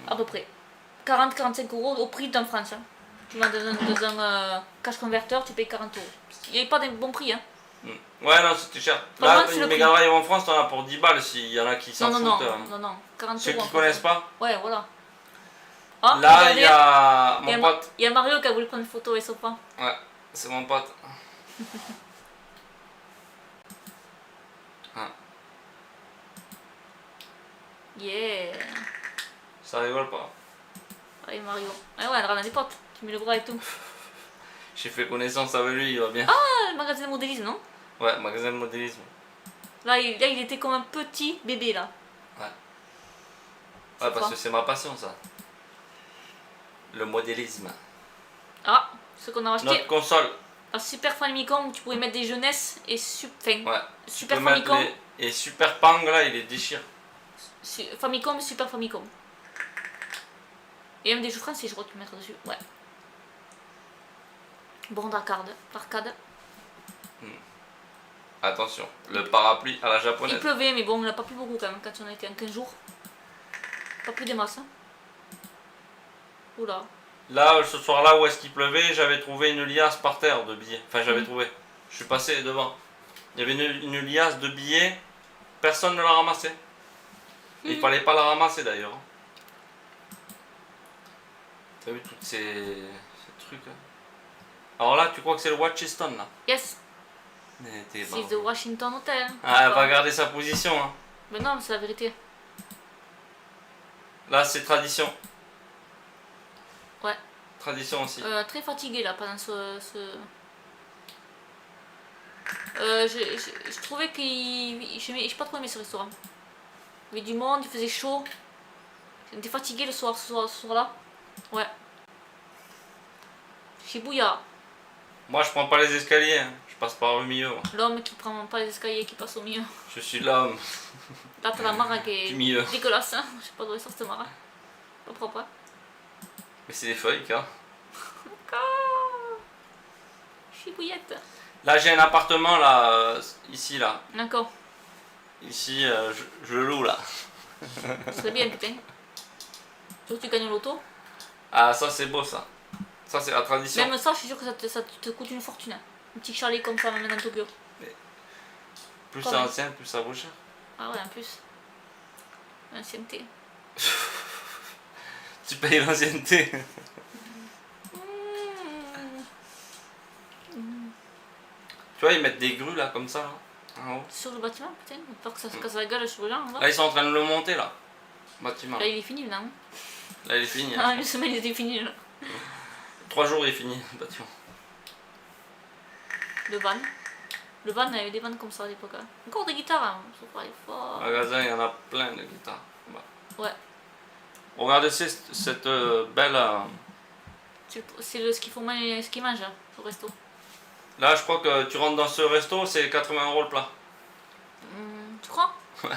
À peu près. 40-45 € au prix d'en France. Hein. Tu vas dans un cash converter, tu payes 40 €. Il n'y avait pas de bon prix. Hein. Ouais, non, c'était cher. Là, une Mega Drive en France, t'en as pour 10 balles s'il y en a qui s'en foutent. Non, 40 €. Ceux qui connaissent pas. Ouais, voilà. Ah, là, il y a mon pote. Il y a Mario qui a voulu prendre une photo et son pas. Ouais, c'est mon pote. Yeah. Ça rigole pas. avec Mario. Ah ouais, on a des potes. Tu mets le bras et tout. J'ai fait connaissance avec lui, il va bien. Ah, le magasin de modélisme, non? Ouais, magasin de modélisme. Là, il était comme un petit bébé, là. Ouais. Ouais, parce que c'est ma passion, ça. Le modélisme. Ah, ce qu'on a acheté. Notre console. Un Super Famicom où tu pouvais mettre des jeunesses et Ouais. Super Famicom. Et Super Pang, là, il les déchire. Famicom, Super Famicom. Et même des jeux français, je crois que tu peux mettre dessus. Ouais. Bon d'arcade. Attention, le parapluie à la Il japonaise. pleuvait, mais bon, on n'a pas plu beaucoup quand même quand on a été en 15 jours. Pas plus des masses. Hein. Oula. Là, ce soir-là, où est-ce qu'il pleuvait, j'avais trouvé une liasse par terre de billets. Enfin, j'avais trouvé. Je suis passé devant. Il y avait une liasse de billets. Personne ne l'a ramassé. Il fallait pas la ramasser d'ailleurs. T'as vu tous ces trucs hein. Alors là, tu crois que c'est le Watchiston là? Yes. Mais t'es C'est de Washington Hotel. Hein. Ah, elle va garder sa position. Hein. Mais non, c'est la vérité. Là, c'est tradition. Ouais. Tradition aussi. Très fatigué là pendant ce... je trouvais qu'il... J'ai pas trop aimé ce restaurant. Il y avait du monde, il faisait chaud. J'étais fatigué le soir, ce soir-là. Ouais. Shibuya. Moi, je prends pas les escaliers. Hein. Je passe par le milieu. Moi. L'homme qui prend pas les escaliers, qui passe au milieu. Je suis l'homme. Là, t'as la mare qui est Du milieu. dégueulasse. Hein. Je sais pas d'où elle sort cette mare. Pas propre. Hein. Mais c'est des feuilles, quoi. Shibuyette. Là, j'ai un appartement, là, ici, là. D'accord. Ici, je le loue, là. Ça serait bien, putain. Tu veux que tu gagnes au loto? Ah, ça, c'est beau, ça. Ça, c'est la tradition. Même ça, je suis sûr que ça te coûte une fortune. Hein. Un petit chalet comme ça, même dans Tokyo. Plus c'est ancien, plus ça vaut cher. Ah ouais, en plus. L'ancienneté. Tu payes l'ancienneté. Tu vois, ils mettent des grues, là, comme ça, là. En haut. Sur le bâtiment, putain, peur que ça se casse la gueule sur les gens. Là, ils sont en train de le monter, là. Bâtiment. Là, il est fini, là. Hein. Là, il est fini. Ah, une semaine, il était fini, là. 3 jours, il est fini, le bâtiment. Le van. Le van, il y avait des vannes comme ça à l'époque. Hein. Encore des guitares, hein. Il est fort. Au magasin, il y en a plein de guitares. Bah. Ouais. Regardez cette belle... C'est ce qu'ils font, ce qu'ils mangent hein, au resto. Là, je crois que tu rentres dans ce resto, c'est 80 € le plat. Tu crois? Ouais.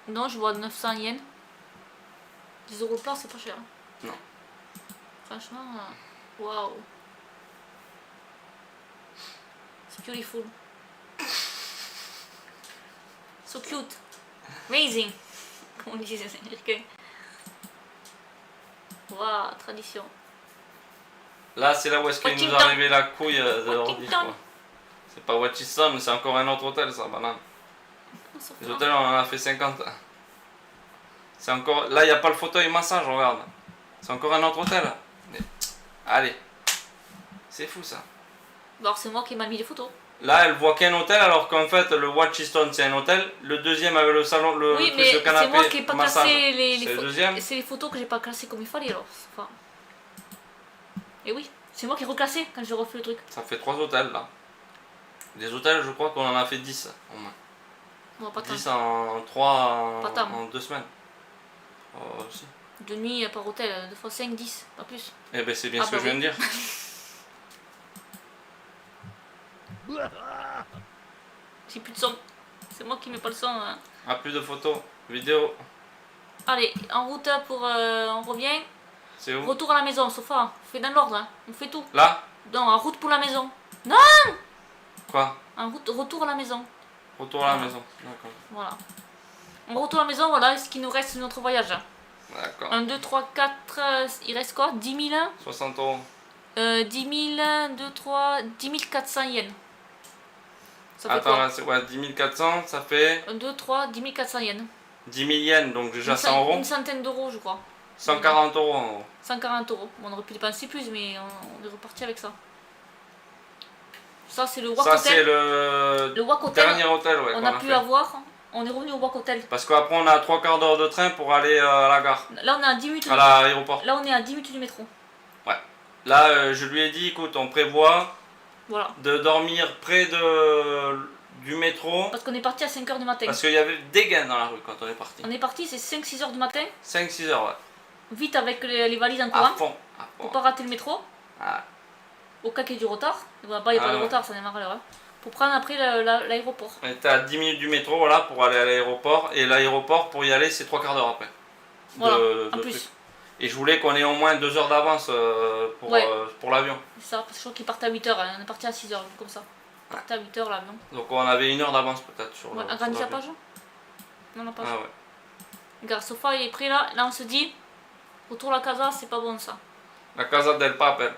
Non, je vois 900 yens. 10 € le plat, c'est pas cher. Hein. Non. Franchement, waouh. C'est beautiful. So cute. Amazing. Comme on dit les Américains. Waouh, tradition. Là, c'est là où est-ce qu'il nous est arrivé la couille de l'ordi. C'est pas Watchiston, mais c'est encore un autre hôtel, ça, banane. Les hôtels, on en a fait 50. C'est encore... Là, il n'y a pas le fauteuil massage, regarde. C'est encore un autre hôtel. Mais... Allez. C'est fou, ça. Alors, c'est moi qui m'a mis les photos. Là, elle voit qu'un hôtel, alors qu'en fait, le Watchiston, c'est un hôtel. Le deuxième avec le salon, le oui, truc mais de canapé, c'est moi qui n'ai pas massage. classé les C'est le deuxième. C'est les photos que j'ai pas classées comme il fallait, alors. Enfin... Et oui, c'est moi qui ai reclassé quand j'ai refait le truc. Ça fait 3 hôtels, là. Des hôtels, je crois qu'on en a fait 10, au moins. Non, pas 10 en 3 Pas en 2 semaines. Oh, aussi. 2 nuits par hôtel, 2 fois 5, 10, pas plus. Eh ben c'est bien ce que je viens de dire. J'ai plus de son. C'est moi qui mets pas le son. Hein. Ah, plus de photos, vidéos. Allez, en route pour... on revient. C'est où? Retour à la maison, Sofa. On fait dans l'ordre, hein. On fait tout. Là? Non, en route pour la maison. Non! Quoi? En route, retour à la maison. Retour à la maison, d'accord. Voilà. On retourne à la maison, voilà ce qui nous reste de notre voyage. D'accord. 1, 2, 3, 4, il reste quoi? 10 000 60 €. 10 000, 1, 2, 3, 10 400 yens. Ça fait Attends, quoi? là c'est ouais, 10 400, ça fait 1, 2, 3, 10 400 yens. 10 000 yens, donc déjà 100 €. Une centaine d'euros, je crois. 140 € en gros. 140 €. Bon, on aurait pu dépenser plus, mais on est reparti avec ça. Ça, c'est le Wak Ça, Hotel. c'est le Le Wak Hotel. dernier hôtel, ouais. On a pu avoir On est revenu au Bois Hôtel. Parce qu'après on a 3/4 d'heure de train pour aller à la gare. Là on est à 10 minutes. À l'aéroport. Là on est à 10 minutes du métro. Ouais. Là je lui ai dit, écoute, on prévoit de dormir près du métro. Parce qu'on est parti à 5h du matin. Parce qu'il y avait des gains dans la rue quand on est parti. On est parti, c'est 5-6h du matin. 5-6 heures, ouais. Vite avec les valises en courant. À fond. Pour pas rater le métro. Ah. Au cas qu'il y ait du retard. Là-bas il n'y a pas de retard, ça démarre à l'heure. Pour prendre après l'aéroport. On était à 10 minutes du métro, voilà, pour aller à l'aéroport. Et l'aéroport, pour y aller, c'est 3/4 d'heure après. Voilà, en plus. Truc. Et je voulais qu'on ait au moins 2 heures d'avance pour l'avion. C'est ça, parce que je crois qu'il partait à 8h, on est parti à 6h, comme ça. Il partait à 8h l'avion. Donc on avait 1 heure d'avance peut-être sur le. Agrandis la page? Non, la page. Ah ouais. Regarde, Sofa il est prêt là. Là on se dit, retour à la casa, c'est pas bon ça. La Casa del Papel.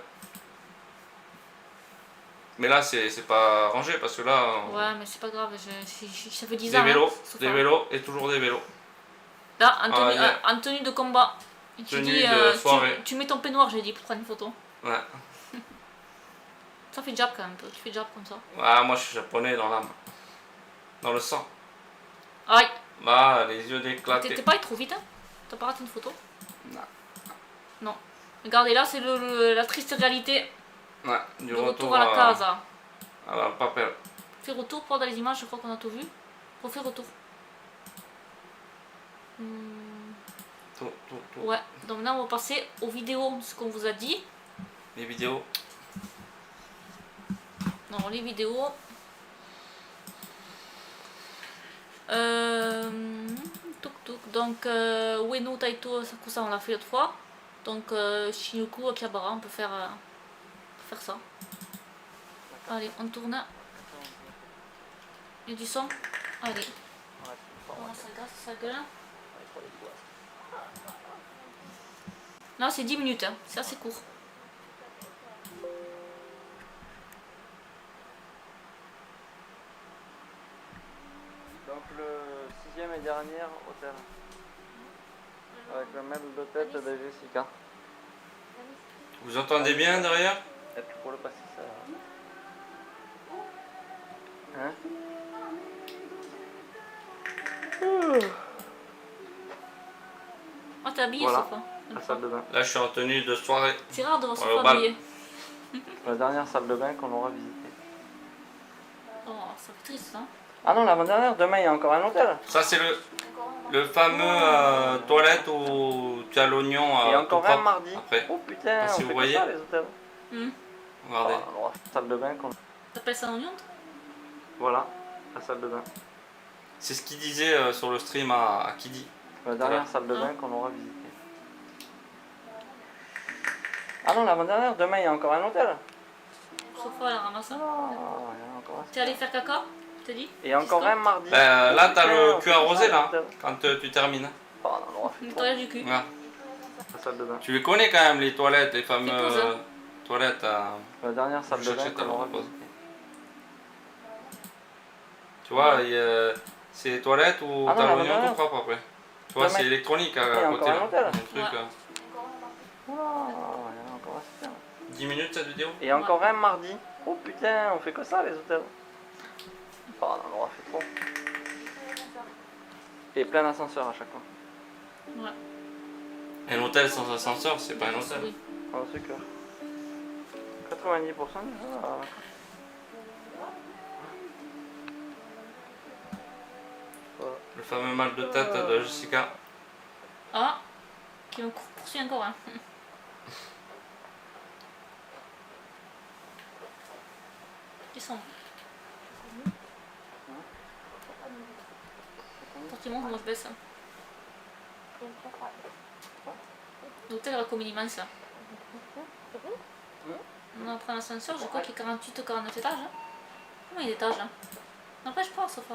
Mais là c'est pas rangé parce que là. Ouais, mais c'est pas grave, ça fait 10 des ans. Vélos, hein, des vélos et toujours des vélos. Là, en tenue de combat. Et tu dis, tu mets ton peignoir, j'ai dit, pour prendre une photo. Ouais. Ça fait jab quand même, tu fais jab comme ça. Ouais, moi je suis japonais dans l'âme. Dans le sang. Aïe. Bah, les yeux déclatés. T'es pas allé trop vite, hein? T'as pas raté une photo? Non. Non. Regardez là, c'est la triste réalité. Ouais, du retour à la casa. À la papel. Fais retour pour dans les images, je crois qu'on a tout vu. Refais retour. Tout. Ouais, donc là on va passer aux vidéos, ce qu'on vous a dit. Les vidéos. Non, les vidéos. Donc, Ueno, Taito, Sakusa, on l'a fait l'autre fois. Donc, Shinjuku, Akihabara, on peut faire ça. Allez, on tourne. Il y a du son. Allez. Ça gueule. Là, c'est 10 minutes, hein. C'est assez court. Donc le 6e et dernier hôtel. Avec le même de tête de Jessica. Vous entendez bien derrière? Et puis pour le passer ça. Hein? Oh, t'es habillé, voilà. Sofa. La salle de bain. Là, je suis en tenue de soirée. C'est rare de voir Sofa habillé. La dernière salle de bain qu'on aura visitée. Oh, ça fait triste, ça. Ah non, l'avant-dernière, demain il y a encore un hôtel. Ça, c'est le fameux toilette où tu as l'oignon. Et encore un mardi. Après. Oh putain, si on vous fait voyez. que ça, les hôtels. Regardez. Oh, la salle de bain qu'on... T'appelles ça un oignon? Voilà, la salle de bain. C'est ce qu'il disait sur le stream à Kidi. La dernière salle de bain qu'on aura visitée. Ah non, l'avant-dernière, demain il y a encore un hôtel. Sofa, elle ramasse ça. T'es allé faire caca? T'as dit? Et encore un mardi. Là, t'as le cul arrosé là, quand tu termines. Oh non, on le toilette du cul. Ouais. La salle de bain. Tu les connais quand même, les toilettes, les fameuses toilettes. La dernière salle de bain qu'on aura visitée. Tu vois, c'est les toilettes où t'as l'oignon tout propre après. Tu vois, c'est électronique à côté là. Un truc, Oh, il y a encore assez. 10 minutes cette vidéo. Et encore un mardi. Oh putain, on fait que ça les hôtels. Oh non, on a fait trop. Et plein d'ascenseurs à chaque fois. Ouais. Un hôtel sans ascenseur, c'est pas un hôtel. Oui. Oh, c'est clair. 90% déjà. Le fameux mal de tête de Jessica. Ah, qui me poursuit encore, hein. Descends. Quand tu montes, moi je baisse. L'hôtel va comme une immense là. On va prendre l'ascenseur, je crois qu'il y a 48 ou 49 étages. Hein. Combien il y a d'étages? N'empêche pas, Sofa.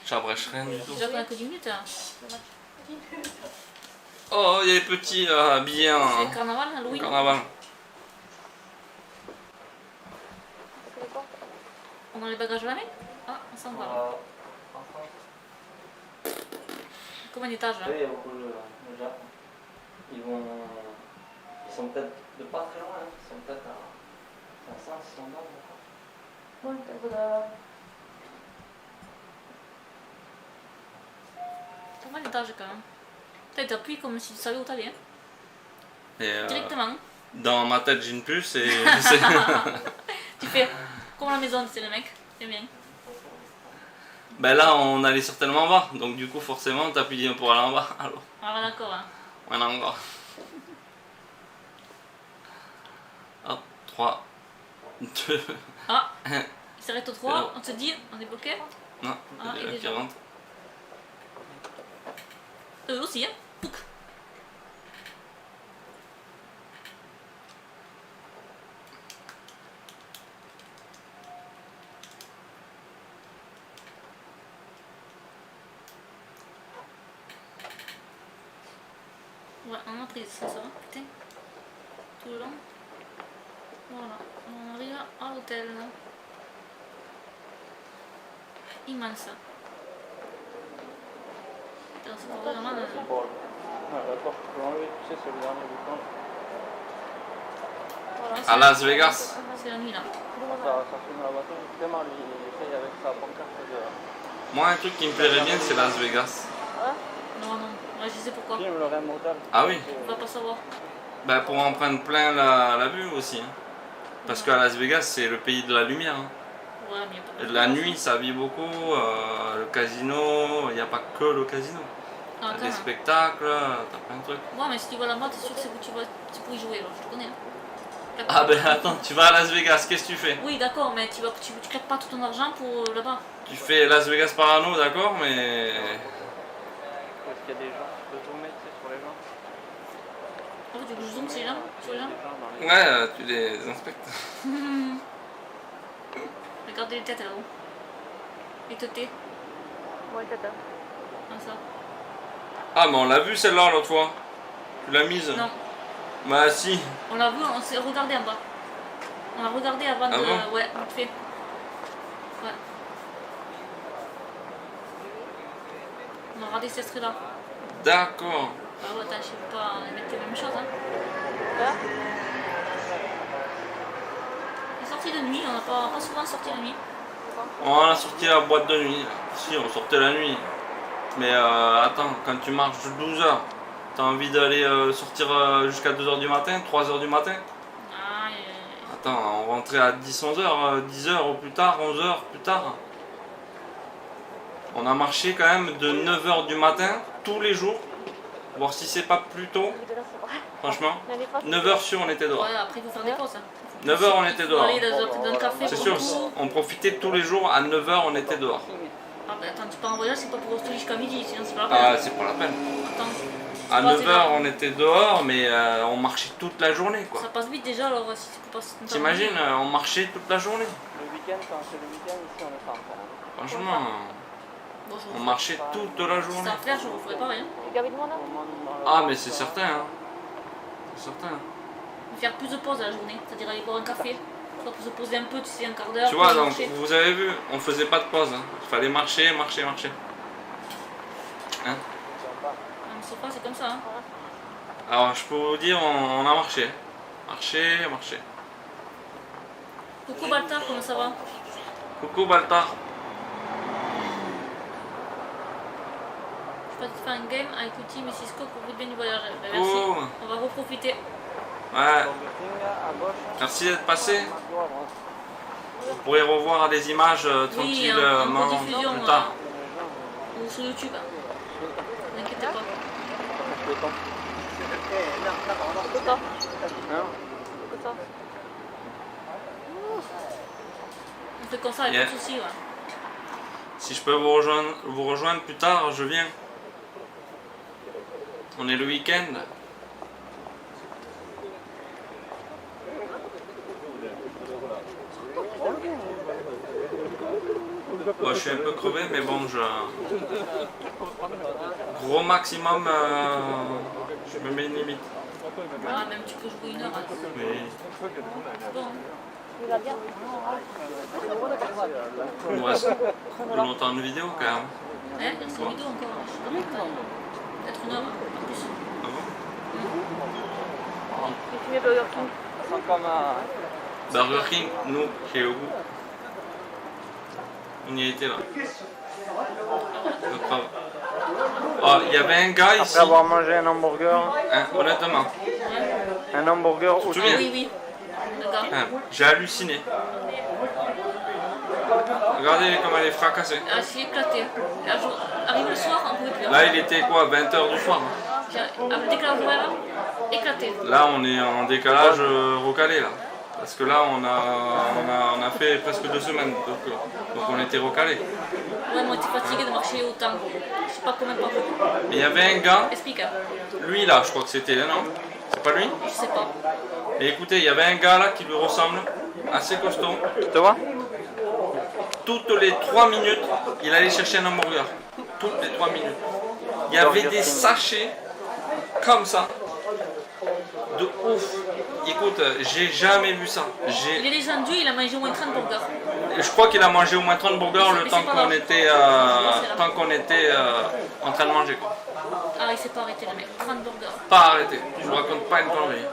J'abrèche rien du tout. Déjà qu'on a que 10 minutes. Hein. Oh, il y a les petits habillés en C'est le carnaval, Halloween. carnaval. On a les bagages à la main? Ah, on s'en va là. Combien d'étages là? Oui, il y a beaucoup déjà. Ils sont peut-être de pas très loin, hein. Ils sont peut-être à 500, 600 bornes. pas mal d'étages quand même. T'appuies comme si tu savais où t'allais. Hein. Et, Directement. Dans ma tête, j'ai une puce et Tu fais comme la maison, c'est le mec. C'est bien. ben là, on allait certainement en bas, donc du coup, forcément, t'appuies pour aller en bas. Alors, Ah, d'accord. Hein. on est en bas. Hop, 3, 2, Ah, 1. il s'arrête au 3, on te dit, on est bloqué. Non, Ah, il y a et qui déjà. rentre. Eux aussi, hein. Pouc. Ouais, on a pris, c'est ça, putain. Tout le long. Voilà, on arrive à l'hôtel. Immense. Putain, c'est vraiment... Bon. Ouais, d'accord, je peux l'enlever, tu sais, c'est le dernier bouton. À Las Vegas. C'est la nuit là. Ça filme la voiture, vraiment, lui, il essaye avec sa pancarte de... Moi, un truc qui me plairait bien, c'est Las Vegas. Non, non, ouais, je sais pourquoi. Filme le REM Hotel. Ah oui? On va pas savoir. Ben, pour en prendre plein la vue aussi. Hein. Parce qu'à Las Vegas, c'est le pays de la lumière. Hein. Ouais, mais y a pas de La nuit, ça vit beaucoup. Le casino, il n'y a pas que le casino. Ah, T'as quand des même. spectacles, t'as plein de trucs. Ouais, mais si tu vas là-bas, t'es sûr que tu peux y jouer, alors je te connais. Hein. Ah ben attends, tu vas à Las Vegas, qu'est-ce que tu fais? Oui, d'accord, mais tu claques pas tout ton argent pour là-bas. Tu fais Las Vegas Parano, d'accord, mais... Parce qu'il y a des gens, tu peux zoomer, tu sais, sur les gens. Ah oui, tu veux que je zoome ces gens, sur les gens? Des gens dans les... Ouais, tu les inspectes. Regardez les têtes là-haut. Et têtes. Ouais, tata. Comme ça. Ah mais on l'a vu celle-là l'autre fois. Tu l'as mise? Non, Bah si. on l'a vu, on s'est regardé en bas. On a regardé avant Ah de... bon? Ouais, vite fait. Ouais. On a regardé cet extrait-là. D'accord. Bah ouais, attends, je sais pas mettre les mêmes choses. Hein. Là On est sorti de nuit, on n'a pas souvent sorti de nuit. On a sorti la boîte de nuit. Si, on sortait la nuit. Mais attends, quand tu marches 12 heures, t'as envie d'aller sortir jusqu'à 2 heures du matin, 3 heures du matin? Ah, Attends, on rentrait à 10, 11 heures, 10 heures au plus tard, 11 heures plus tard. On a marché quand même de 9 heures du matin, tous les jours, voir si c'est pas plus tôt, franchement. 9 heures sûr, on était dehors. ouais, après il faut faire des pauses. Hein. 9 heures, on était Faut dehors. aller dans un café C'est pour sûr, tout. on profitait tous les jours, à 9 heures, on était dehors. Ah bah attends, tu pars en voyage, c'est pas pour rester jusqu'à midi, sinon c'est pas la peine. Ah, c'est pas la peine. Attends, À passe 9 déjà. heures, on était dehors, mais on marchait toute la journée, quoi. ça passe vite déjà, alors si tu peux pas... T'imagines, on marchait toute la journée. Le week-end, quand c'est le week-end, ici, on est pas encore. Franchement, Bon, on marchait toute la si journée. ça à faire, je ne ferai pas rien. Tu gavé de moi là Ah, mais c'est certain, hein. C'est certain. Faire plus de pauses à la journée, c'est-à-dire aller boire un café, soit pour se poser un peu, tu sais, un quart d'heure. Tu vois, puis donc, marcher. vous avez vu, on faisait pas de pause. Hein. Il fallait marcher, marcher, marcher. Hein? Un sofa, c'est comme ça. Hein. Alors, je peux vous dire, on a marché. Marché, marché. Coucou Baltar, comment ça va? Coucou Baltar. Je vais te faire un game avec Uti et Cisco pour vous bien du voyage. Ben, merci, Coucou. on va reprofiter. Ouais, à gauche. merci d'être passé. À droite. Vous pourrez revoir des images Oui, en tranquillement rediffusion plus tard. ou sur YouTube. Ne vous inquiétez pas. Béton. C'est ça. Hein? C'est ça. On fait comme ça avec Yeah. pas de soucis. Ouais. Si je peux vous rejoindre plus tard, je viens. On est le week-end. Bon, je suis un peu crevé, mais bon, gros maximum, je me mets une limite. Ah, même tu peux jouer 1 heure. Hein. Mais C'est bon. Hein. Il va bien. il nous reste plus longtemps de vidéo quand même. Hein, il y a cette vidéo encore. Je sais pas combien de temps. Peut-être 1 heure, pas plus. Ah bon? J'ai fumé Burger King. Ça sent comme un... Burger King, nous, chez Ogu. On y a été là. Notre Oh, il y avait un gars ici, Après avoir mangé un hamburger, hein, honnêtement, un hamburger Tu te ou souviens? Oui, oui. D'accord. hein, j'ai halluciné. Regardez comment elle est fracassée. Ah, c'est éclaté. Arrive le soir, on pouvait plus. Là, il était quoi, 20h du soir. Avec décalage horaire, éclaté. Là, on est en décalage recalé, là. Parce que là, on a fait presque 2 semaines, donc on était recalé. Ouais, moi, j'étais fatiguée de marcher autant. Je sais pas combien de temps. Mais il y avait un gars, Explique. Hein. lui là, je crois que c'était, non? C'est pas lui? Je sais pas. Et écoutez, il y avait un gars là qui lui ressemble, assez costaud. tu te vois? Toutes les 3 minutes, il allait chercher un hamburger. Toutes les 3 minutes. Il y avait des sachets comme ça. De ouf. Écoute, j'ai jamais vu ça. Il est descendu, il a mangé au moins 30 burgers. Je crois qu'il a mangé au moins 30 burgers le Mais temps c'est pas qu'on grave. était, en train de manger, quoi. Ah, il s'est pas arrêté le mec. 30 burgers. Pas arrêté. Je vous raconte pas une connerie.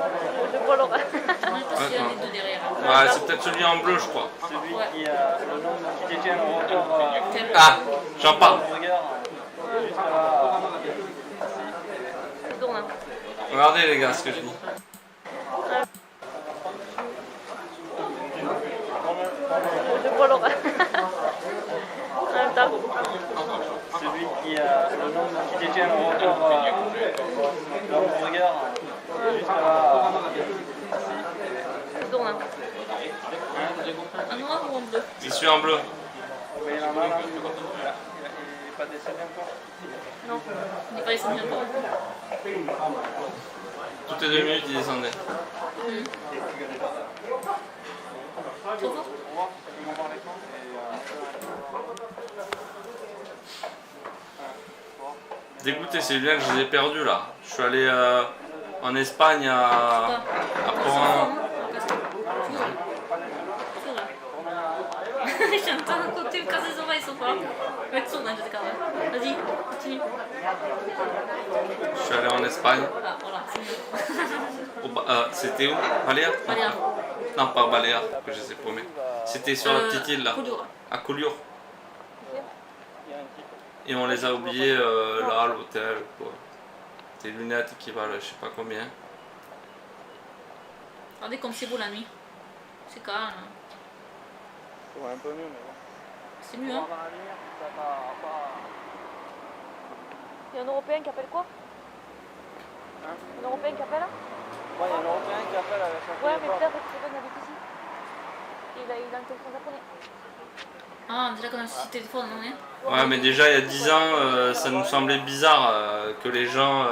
Je vois l'horaire. Je ne sais pas s'il y a les deux derrière. Ouais, c'est peut-être celui en bleu, je crois. Celui Ouais. qui a le nom qui détient le record Tiens. Ah, j'en parle. hamburger, juste là. Je tourne. Regardez les gars ce que je dis. Je vois l'horaire. En même temps. Celui qui a le nom qui détient le record hamburger, juste là. Je tourne. En noir ou en bleu? Je suis en bleu. Mais il en a là. Il est pas décédé encore. Non, il n'est pas descendu encore. Toutes les 2 minutes, il descendait. Trop fort? Dégoûté, ces lunettes, je les ai perdues là. Je suis allé en Espagne à Port. J'entends un côté me casser les oreilles, sont pas. Avec son âge, vas-y, continue. Je suis allé en Espagne. Ah, voilà, c'est mieux. C'était où? Baléares? Baléares. Non, pas Baléares, que je sais paumé. C'était sur la petite île là, Collioure. à Collioure. Il y a un type. Et on les a oubliés là à l'hôtel. Quoi. Des lunettes qui valent je sais pas combien. Regardez comme c'est beau la nuit. C'est calme. C'est un peu mieux, mais bon. C'est mieux, hein? Dans la lumière, ça va pas. Il y a un Européen qui appelle quoi? Hein? Un Européen qui appelle? Ouais, il y a un Européen qui appelle avec son Ouais, mais téléphone. peut-être que Steven habite ici. Il a un téléphone japonais. Ah, déjà qu'on a un souci de téléphone, non? Hein? Ouais, mais déjà il y a 10 ans, ça nous semblait bizarre que les gens.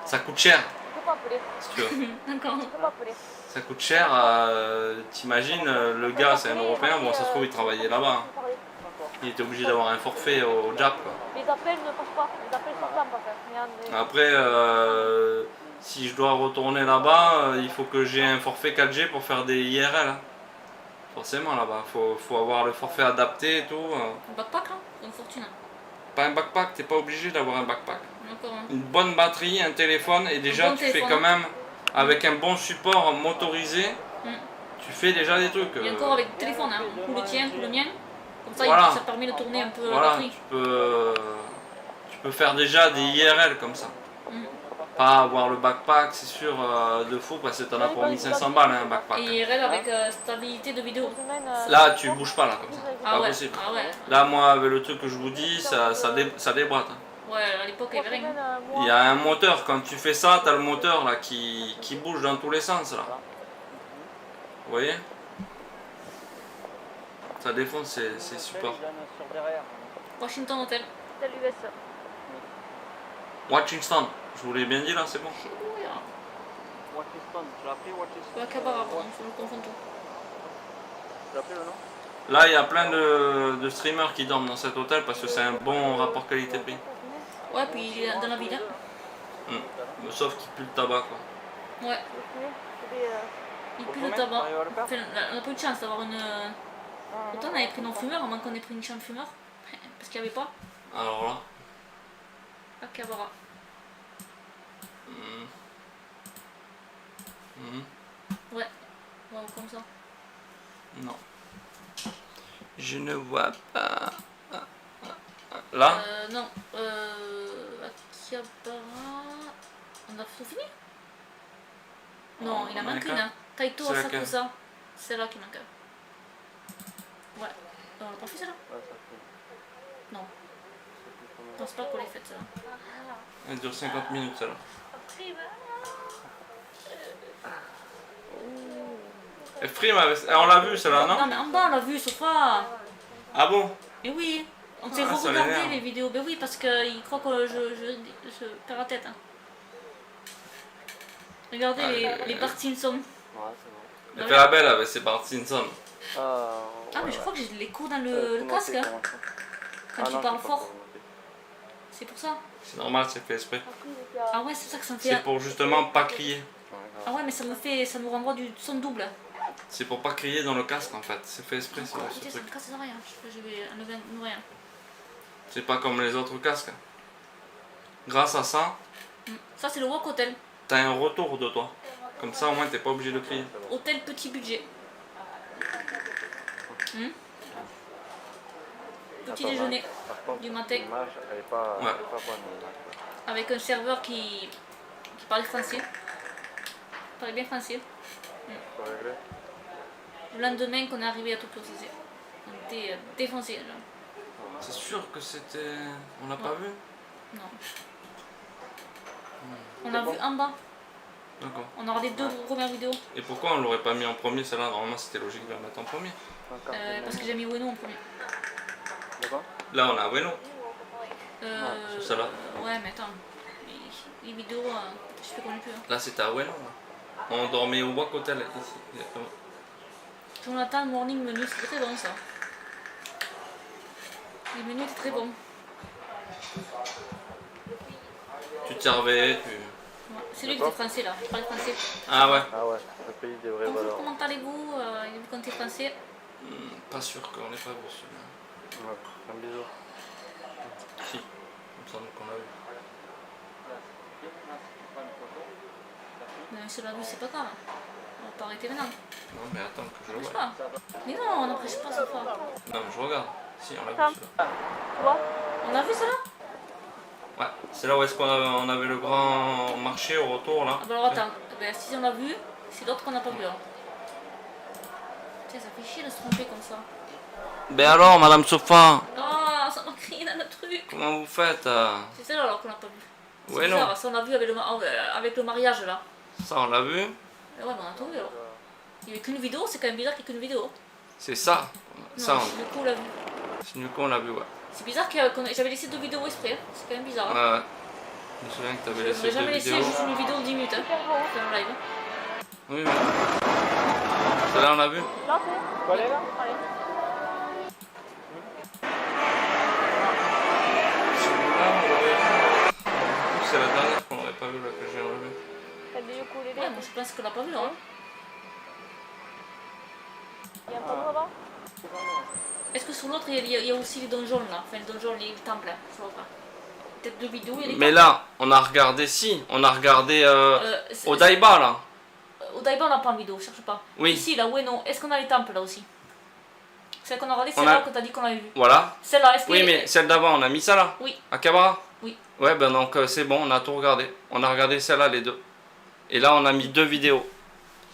Ça coûte cher, Tu peux pas appeler. si tu veux. D'accord. Tu peux pas appeler. Ça coûte cher, t'imagines, le gars c'est un Européen, bon ça se trouve il travaillait là-bas. Tu peux parler. Il était obligé d'avoir un forfait au Jap. Quoi. Les appels ne passent pas. Les appels sortants pas faire. Mais Après, si je dois retourner là-bas, il faut que j'ai un forfait 4G pour faire des IRL. Hein. Forcément là-bas, faut avoir le forfait adapté et tout. Un backpack, là? C'est une fortune. Pas un backpack, t'es pas obligé d'avoir un backpack. D'accord. Hein. Une bonne batterie, un téléphone et déjà bon tu fais téléphone. quand même, avec un bon support motorisé, Mm. tu fais déjà des trucs. Et encore avec le téléphone, hein. Ou le tien, ou le mien. Comme ça, Voilà. ça permet de tourner un peu la Voilà, batterie. tu peux faire déjà des IRL comme ça. Mm. Pas avoir le backpack, c'est sûr, de fou, parce que t'en as pour 1500 balles hein, un backpack. Et IRL avec stabilité de vidéo. Là, tu bouges pas là comme ça. Ah Pas ouais. possible. Ah ouais. Là, moi, avec le truc que je vous dis, ça déboîte. Hein. Ouais, à l'époque, il y avait rien. Il y a un moteur, quand tu fais ça, tu as le moteur là qui bouge dans tous les sens là. Vous voyez? Ça défonce, c'est super. Il donne sur derrière. Washington Hotel. C'est l'US. Washington, je vous l'ai bien dit là, c'est bon. Oui, hein. Watchiston, tu l'as pris Watchiston? Ouais, Cabara, pardon, je me confonds tout. Tu l'as pris le nom? Là, il y a plein de streamers qui dorment dans cet hôtel parce que c'est un bon rapport qualité-prix. Ouais, puis il est dans la ville. Hein. Sauf qu'il pue le tabac quoi. Ouais, il pue le tabac. On va le faire? Enfin, on a pas eu de chance d'avoir une. Autant on avait pris non-fumeur, à moins qu'on ait pris une chambre fumeur. Parce qu'il n'y avait pas. Alors là. À Cabara. Ouais, comme ça. Non. Je ne vois pas. Là? Non. Attends. Akihabara. On a tout fini? Non, il en manque Manaka. une. Hein. Taito C'est laquelle? Asakusa. C'est là qui manque. Ouais. On l'a pas fait celle-là? Ouais, ça fait. Non. Je sais plus combien. Je pense pas qu'on l'ait faite celle-là. Elle dure 50 minutes celle-là. Et Frime, on l'a vu celle-là, Non, non? mais en bas, on l'a vu, Sofa. Ah bon? Et oui. On s'est Ah, ça regardé l'énerve. les vidéos. Ben oui, parce qu'il croit que je perds la tête. Hein. Regardez les Bart Simpson. Ouais, c'est bon. Elle fait la belle avec ses Bart Simpson. Ah, mais je crois que j'ai les cours dans Euh, le casque. Hein, quand Ah tu non, parles je peux fort. pas commenter. C'est pour ça. C'est normal, c'est fait exprès. Ah ouais, c'est ça que ça me fait. C'est pour justement pas crier. Ouais, Ah grave. ouais, mais ça me renvoie du son double. C'est pour pas crier dans le casque en fait. C'est fait exprès Putain, ce ça truc. me casse les oreilles. Hein. Je vais enlever un oreille. C'est pas comme les autres casques. Grâce à ça, Ça, c'est le Walk Hotel. t'as un retour de toi. Comme ça au moins t'es pas obligé de crier. Hôtel petit budget. Petit Attends, déjeuner Par contre, du matin l'image, elle est pas, Ouais. elle est pas bonne. l'image. avec un serveur qui parle français. Parlait bien français. Faut régler. Le lendemain qu'on est arrivé à Tokyo, on était défoncés. Là. C'est sûr que c'était. On l'a pas vu? Non. On l'a vu en bas. D'accord. On a regardé deux premières vidéos. Et pourquoi on l'aurait pas mis en premier celle-là? Normalement c'était logique de la mettre en premier. Encore Parce que j'ai mis Ueno en premier. D'accord. Là on a Weno. Euh, sur celle-là. Ouais, mais attends. Les vidéos, je fais qu'on est plus. Hein. Là c'était à Weno. Là. On dormait au Wak Hotel ici. Exactement. Jonathan Morning Menu, c'est très bon ça. Les menus étaient très bons. Tu te servais, tu. Ouais. C'est lui qui était français là, je parlais français. Ah ouais. Ah ouais, le pays des vraies Bonjour, valeurs. comment allez-vous? Il vous comptez français? Pas sûr qu'on l'ait pas vu celui-là. Ouais, un bisou. Si, il me semble qu'on l'a vu. Mais si on l'a vu, c'est pas grave. On va pas arrêter maintenant. Non mais attends que je le N'empêche vois. pas. Mais non, on n'empêche pas cette fois. Non mais je regarde. Si on l'a vu celui-là. On l'a vu ça là? Ouais, c'est là où est-ce on avait le grand marché au retour là. Ah bah alors attends, ben, si on l'a vu, c'est l'autre qu'on n'a pas vu alors. Tiens, ça fait chier de se tromper comme ça. Ben alors Madame Sofa, Ah, ça m'a crié dans le truc. comment vous faites C'est celle-là alors qu'on n'a pas vu. C'est Ouais bizarre, non, ça on l'a vu avec le mariage là. ça on l'a vu. Mais ouais, mais on a tout vu alors. Il n'y avait qu'une vidéo, c'est quand même bizarre qu'il n'y ait qu'une vidéo. C'est ça. Ça, Non, du coup on l'a vu. c'est du coup on l'a vu ouais. C'est bizarre que j'avais laissé deux vidéos exprès. C'est quand même bizarre. Ouais Hein. ouais. Je me souviens que t'avais Je laissé n'aurais jamais deux laissé vidéos. juste une vidéo de 10 minutes. Hein. Dans le live. Oui oui. Celle-là on l'a vu. Là, c'est. Tu peux aller là? Allez. Celui-là on l'aurait vu. C'est la dernière qu'on n'aurait pas vu là que j'ai enlevé. T'as des ukulélés. Ouais, moi je pense qu'on l'a pas vu là. Hein. Il y a un tableau là-bas. Est-ce que sur l'autre il y a aussi les donjons là? Enfin, les donjons, les temples. Hein, sur l'autre. Peut-être deux vidéos, il y a les Mais là, on a regardé si, on a regardé c'est- Odaiba là. Au Daiba on n'a pas en vidéo, cherche pas. Oui. Ici, là, ouais, non. Est-ce qu'on a les temples là aussi? Celle qu'on a regardée, On celle-là a- que t'as dit qu'on avait vue. Voilà. Celle-là, est-ce Oui, que. mais celle d'avant, on a mis ça là. Oui. À Kabara. Oui. Ouais, ben donc c'est bon, on a tout regardé. On a regardé celle-là les deux. Et là, on a mis deux vidéos.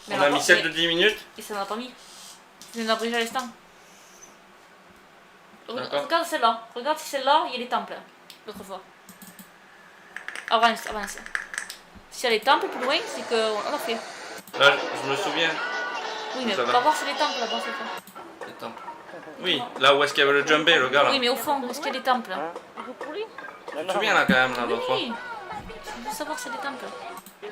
Mais On alors, a mis mais- celle de 10 minutes. Et ça n'a pas mis. C'est une abrégée à l'instant. D'accord. Regarde celle-là. Regarde si celle-là, il y a les temples. L'autre fois. Avance, avance. S'il y a les temples plus loin, c'est qu'on l'a fait. Là, je me souviens. Oui, mais Ça on va. va voir si les temples là-bas, c'est ça. Les temples. Oui, là où est-ce qu'il y avait le jumbé, le gars là. Oui, mais au fond, est-ce qu'il y a des temples là? Du poulet. Tu te souviens là quand même là l'autre fois. Oui. Je veux savoir si c'est des temples.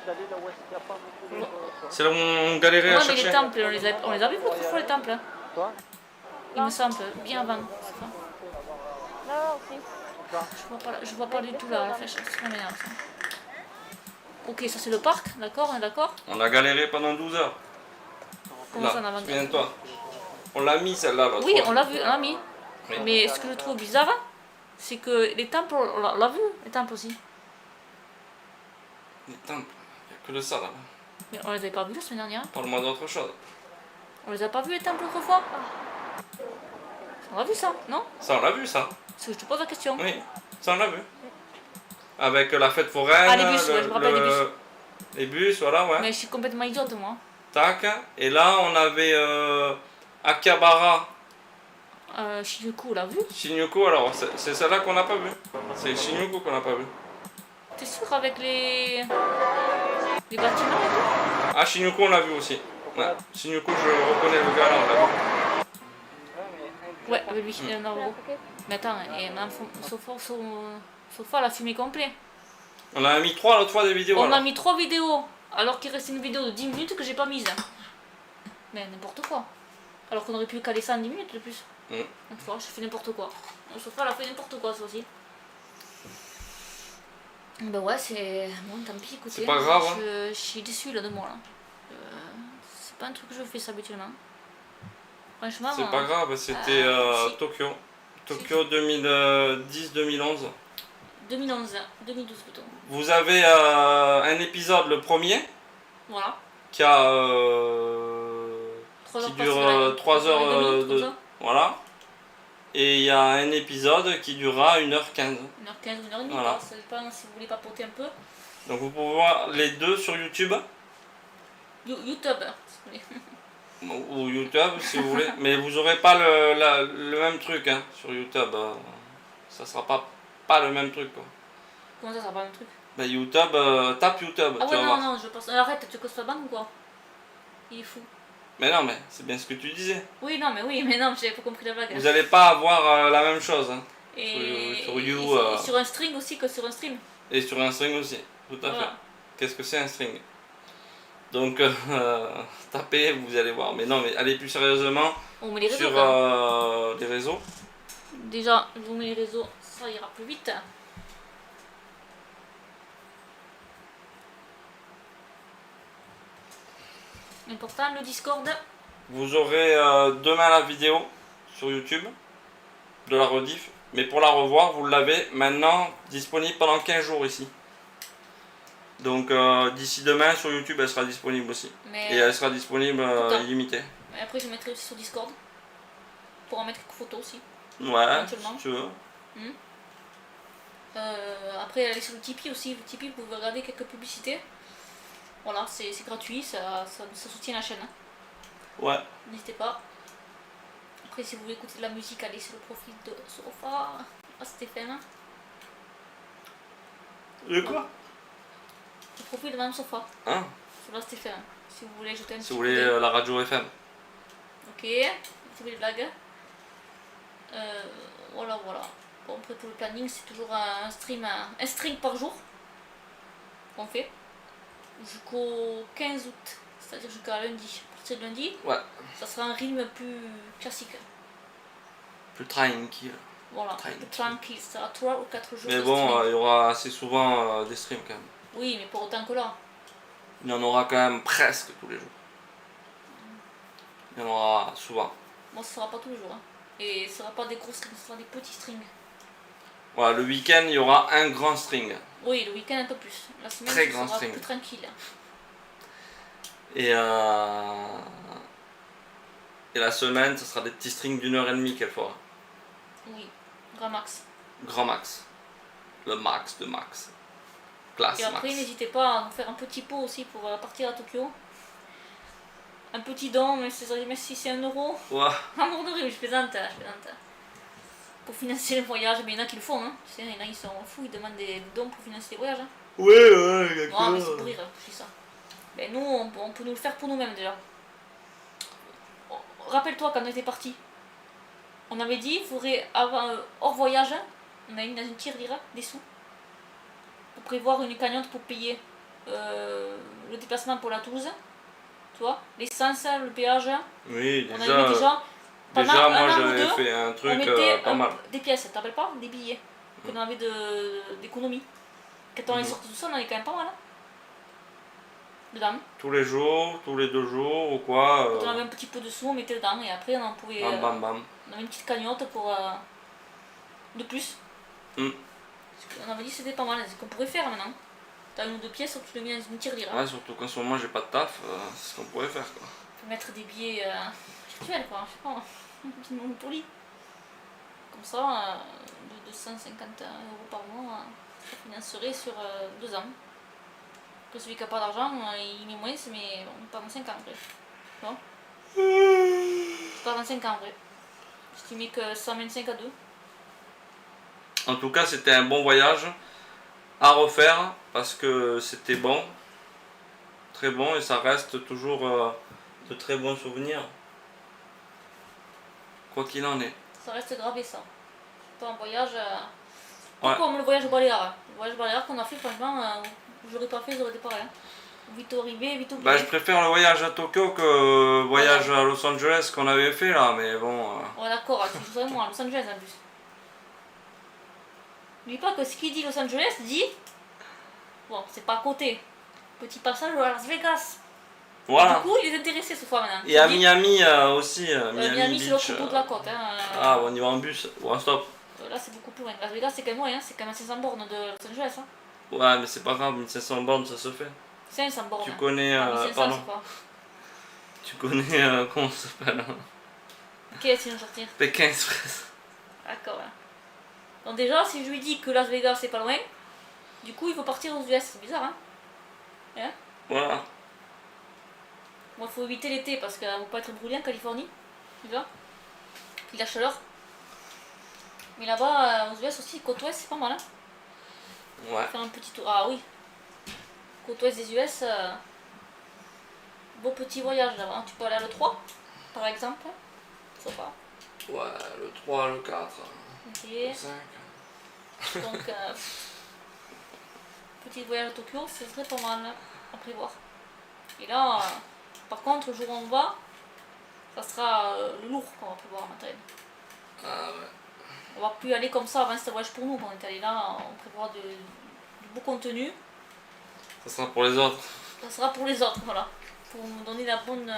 D'aller là où est-ce qu'il n'y a pas beaucoup de... C'est là où on galérait à Ouais, mais les chercher. temples, on les a vus l'autre fois, les temples. Hein. Toi? Il me semble, bien avant. c'est ça. Là, là aussi. Je vois pas du tout la flèche. C'est m'énerve ça. Ok, ça c'est le parc, d'accord, on est d'accord? On a galéré pendant 12 heures. Comment ça on Là, a souviens-toi. On l'a mis celle-là l'autre Oui, fois. on l'a vu, on l'a mis. Oui. Mais ce que je trouve bizarre, c'est que les temples, on l'a vu, les temples aussi. Les temples, il n'y a que de ça là. Mais on les avait pas vus la semaine dernière. Parle-moi d'autre chose. On les a pas vus les temples l'autre fois. On a vu ça, non? Ça, on l'a vu ça. Parce que je te pose la question. Oui, ça on l'a vu. Avec la fête foraine, Ah, les bus, ouais, je me rappelle des bus. les bus, voilà, ouais. Mais je suis complètement idiote, moi. Tac. Et là, on avait Akihabara, Shinjuku, on l'a vu. Shinjuku. Alors, c'est celle-là qu'on n'a pas vu. C'est Shinjuku qu'on n'a pas vu. T'es sûr avec les bâtiments et tout? Ah, Shinjuku, on l'a vu aussi. Ouais. Shinjuku, je reconnais le gars là, on l'a vu. Ouais, avec lui, il y en a en gros. Mais attends, et même Sofa, elle a fumé complet. On a mis 3 l'autre fois des vidéos. On alors. a mis 3 vidéos, alors qu'il restait une vidéo de 10 minutes que j'ai pas mise. Mais n'importe quoi. Alors qu'on aurait pu caler ça en 10 minutes de plus. Donc tu vois, j'ai fait n'importe quoi. Sofa, elle a fait n'importe quoi, ça aussi. Ben ouais, c'est... Bon, tant pis, écoutez. C'est pas grave, hein. Je suis déçue là de moi, là. C'est pas un truc que je fais ça habituellement. Franchement... C'est pas grave, c'était si. Tokyo. Tokyo 2010-2011. 2011, 2012 plutôt. Vous avez un épisode, le premier, Voilà. qui a 3 qui heures dure 3 heures de... voilà. Et il y a un épisode qui durera 1h15. 1h15 ou 1h30, Voilà. ça dépend si vous voulez papoter un peu. Donc vous pouvez voir les deux sur YouTube. YouTube, si vous voulez. Ou YouTube si vous voulez. Mais vous aurez pas le même truc hein, sur YouTube. Ça sera pas le même truc quoi. Comment ça sera pas un truc? Bah, YouTube, tape YouTube. Ah tu ouais, vas non, voir. non, je pense... Arrête, tu causes pas banque ou quoi? Il est fou. Mais non, mais c'est bien ce que tu disais. Oui, non, mais non, j'avais pas compris la blague. Vous allez pas avoir la même chose. Hein. Et sur You, et sur un string aussi que sur un stream. Et sur un string aussi, tout à Voilà. fait. Qu'est-ce que c'est un string? Donc, tapez, vous allez voir. Mais non, mais allez plus sérieusement On met les réseaux. sur quand même. les réseaux. Déjà, je vous mets les réseaux, ça ira plus vite. Important, le Discord. Vous aurez demain la vidéo sur YouTube de la rediff. Mais pour la revoir, vous l'avez maintenant disponible pendant 15 jours ici. Donc d'ici demain sur YouTube, elle sera disponible aussi. Mais, Et elle sera disponible illimitée. mais après, je mettrai aussi sur Discord. Pour en mettre quelques photos aussi. Ouais, Éventuellement. si tu veux. Après, aller sur le Tipeee aussi. Le Tipeee, vous pouvez regarder quelques publicités. Voilà, c'est gratuit, ça soutient la chaîne. Hein. Ouais. N'hésitez pas. Après, si vous voulez écouter de la musique, allez sur le profil de Sofa. Ah, Stéphane. Le quoi? Le profil de Madame Sofa. Hein? Sur la Stéphane. Si vous voulez ajouter un petit Si vous voulez la radio FM. Ok, c'est les blagues. Voilà. Bon, après pour le planning, c'est toujours un string par jour qu'on fait jusqu'au 15 août, c'est-à-dire jusqu'à lundi. À partir de lundi, Ouais. ça sera un rythme plus classique. Plus tranquille. Voilà, plus tranquille, ça sera 3 ou 4 jours. Mais de bon, streaming. il y aura assez souvent des streams quand même. Oui, mais pour autant que là. Il y en aura quand même presque tous les jours. Il y en aura souvent. Moi, ce sera pas tous les jours. Hein. Et ce sera pas des gros strings, ce sera des petits strings. Voilà, le week-end, il y aura un grand string. Oui, le week-end un peu plus. La semaine, Très ce grand sera string. plus tranquille. Et la semaine, ce sera des petits strings d'1h30 qu'elle fera. Oui, grand max. Grand max. Le max de max. Classe Et après, max. n'hésitez pas à nous faire un petit pot aussi pour partir à Tokyo. Un petit don, mais si c'est 1 euro. Ouais. Ah mon dieu, je plaisante. Pour financer le voyage, mais il y en a qui le font. Hein. Tu sais, il y en a qui sont fous, ils demandent des dons pour financer les voyages. Hein. Ouais, d'accord. Non, mais c'est pour rire, je dis ça. Mais nous, on peut nous le faire pour nous-mêmes déjà. Rappelle-toi quand on était partis. On avait dit qu'il faudrait avoir hors voyage, on a mis dans une tirelire des sous pour prévoir une cagnotte pour payer le déplacement pour la Toulouse, tu vois, l'essence, le péage. Oui, On avait mis déjà pendant déjà un moi an ou j'avais deux, fait un on truc mettait pas mal. des pièces, tu te rappelles pas, des billets qu'on avait d'économie. Quand on est sorti tout ça, on avait quand même pas mal. Hein, dedans. Tous les jours, tous les 2 jours ou quoi. Quand on avait un petit peu de sous, on mettait dedans et après on pouvait. Bam bam bam. On avait une petite cagnotte pour de plus. Mm. On avait dit que c'était pas mal, c'est ce qu'on pourrait faire maintenant. T'as 1 ou 2 pièces, tu le mets dans une tirelire. Ouais, surtout qu'en ce moment j'ai pas de taf, c'est ce qu'on pourrait faire quoi. Tu peux mettre des billets virtuels quoi, je sais pas, une petite Monopoly. Comme ça, de 250 € par mois, ça finance on serait sur 2 ans. Après, celui qui n'a pas d'argent, il met moins, mais bon, pas dans 5 ans après. Bon. Pas dans 5 ans après. Estimé que 125 à 2. En tout cas, c'était un bon voyage à refaire parce que c'était bon, très bon, et ça reste toujours de très bons souvenirs, quoi qu'il en est. Ça reste gravé ça. C'est pas un voyage. Ouais. Comme le voyage Baléares. Le voyage Baléares qu'on a fait, franchement, j'aurais pas fait, j'aurais été pareil. Vite arrivé, vite oublié. Bah, je préfère le voyage à Tokyo que le voyage à Los Angeles qu'on avait fait là, mais bon. Ouais, d'accord, c'est tout ça, moi, à Los Angeles en plus. N'oublie pas que ce qu'il dit Los Angeles dit. Bon, c'est pas à côté. Petit passage à Las Vegas. Voilà. Du coup, il est intéressé ce fois maintenant. Et à Il dit, Miami aussi. Miami, c'est Beach, l'autre bout de la côte. Hein. Ah, on y va en bus ou en stop. Là, c'est beaucoup plus loin. Las Vegas, c'est quand même loin, hein. C'est quand même à 500 bornes de Los Angeles. Hein. Ouais, mais c'est pas grave, 1500 bornes ça se fait. 500 bornes. Tu hein. connais. 1500, Pardon. c'est quoi? Tu connais. Comment ça s'appelle? Qu'est-ce qu'il va sortir? Pékin Express. D'accord. Hein. Donc, déjà, si je lui dis que Las Vegas, c'est pas loin, du coup, il faut partir aux US. C'est bizarre, hein? Voilà. Moi, il faut éviter l'été parce qu'on ne va pas être brûlé en Californie. Tu vois? Puis la chaleur. Mais là-bas, aux US aussi, côte ouest, c'est pas mal. Hein? Ouais. Faire un petit tour. Ah oui. Côte ouest des US. Beau petit voyage là-bas. Tu peux aller à l'E3, par exemple. Ça va. Ouais, le 3, le 4, Ok. le 5. Donc, petit voyage à Tokyo, ce serait pas mal à prévoir. Et là, par contre, le jour où on va, ça sera le lourd qu'on va prévoir en matériel. Ah ouais. On va plus aller comme ça avant ce voyage pour nous. Quand on est allé là, on prévoit du beau contenu. Ça sera pour les autres. Ça sera pour les autres, voilà. Pour nous donner la bonne,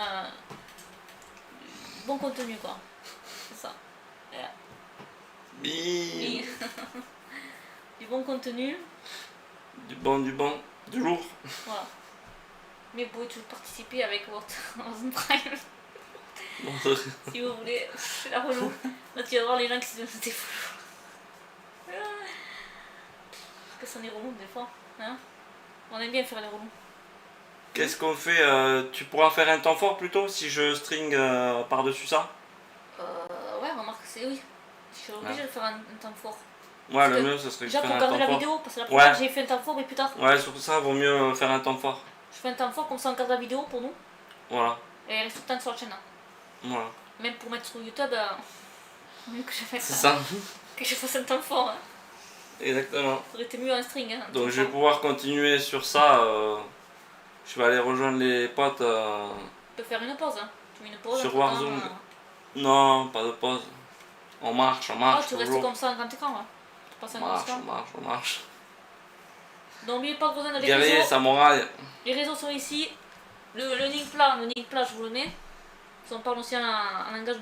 bon contenu, quoi. C'est ça. Voilà. Bim. Du bon contenu. Du bon, du lourd. Voilà. Mais vous pouvez toujours participer avec votre Amazon Prime. Bon, Si vous voulez, c'est la relou. Là, tu vas voir les gens qui se donnent des follow. Parce que c'en est relou des fois. Hein, on aime bien faire les relous. qu'est-ce qu'on fait Tu pourras faire un temps fort plutôt si je string par-dessus ça? Ouais, remarque, c'est oui. Je suis obligée de faire un temps fort. Ouais, le que mieux, ça serait de Déjà faire pour un garder temps la fort. vidéo, parce que la première Ouais. j'ai fait un temps fort, mais plus tard. Ouais, surtout ça, vaut mieux faire un temps fort. Je fais un temps fort, comme ça on garde la vidéo pour nous. Voilà. Et elle reste tout le temps sur la chaîne. Voilà. Même pour mettre sur YouTube, mieux que je fasse, C'est ça. que je fasse un temps fort. Hein. Exactement. Ça aurait été mieux un string. Hein, un Donc temps je vais fort. pouvoir continuer sur ça. Je vais aller rejoindre les potes. Tu peux faire une pause. Hein. Tu mets une pause. Sur entre-temps, Warzone. Non, pas de pause. On marche, Ah, tu restes toujours. comme ça en grand écran. Hein. Tu passes un grand écran. On marche. Donc n'oubliez pas de rejoindre les Guerrier, réseaux. samouraï. Les réseaux sont ici. Le link plat, je vous le mets. On parle aussi en langage de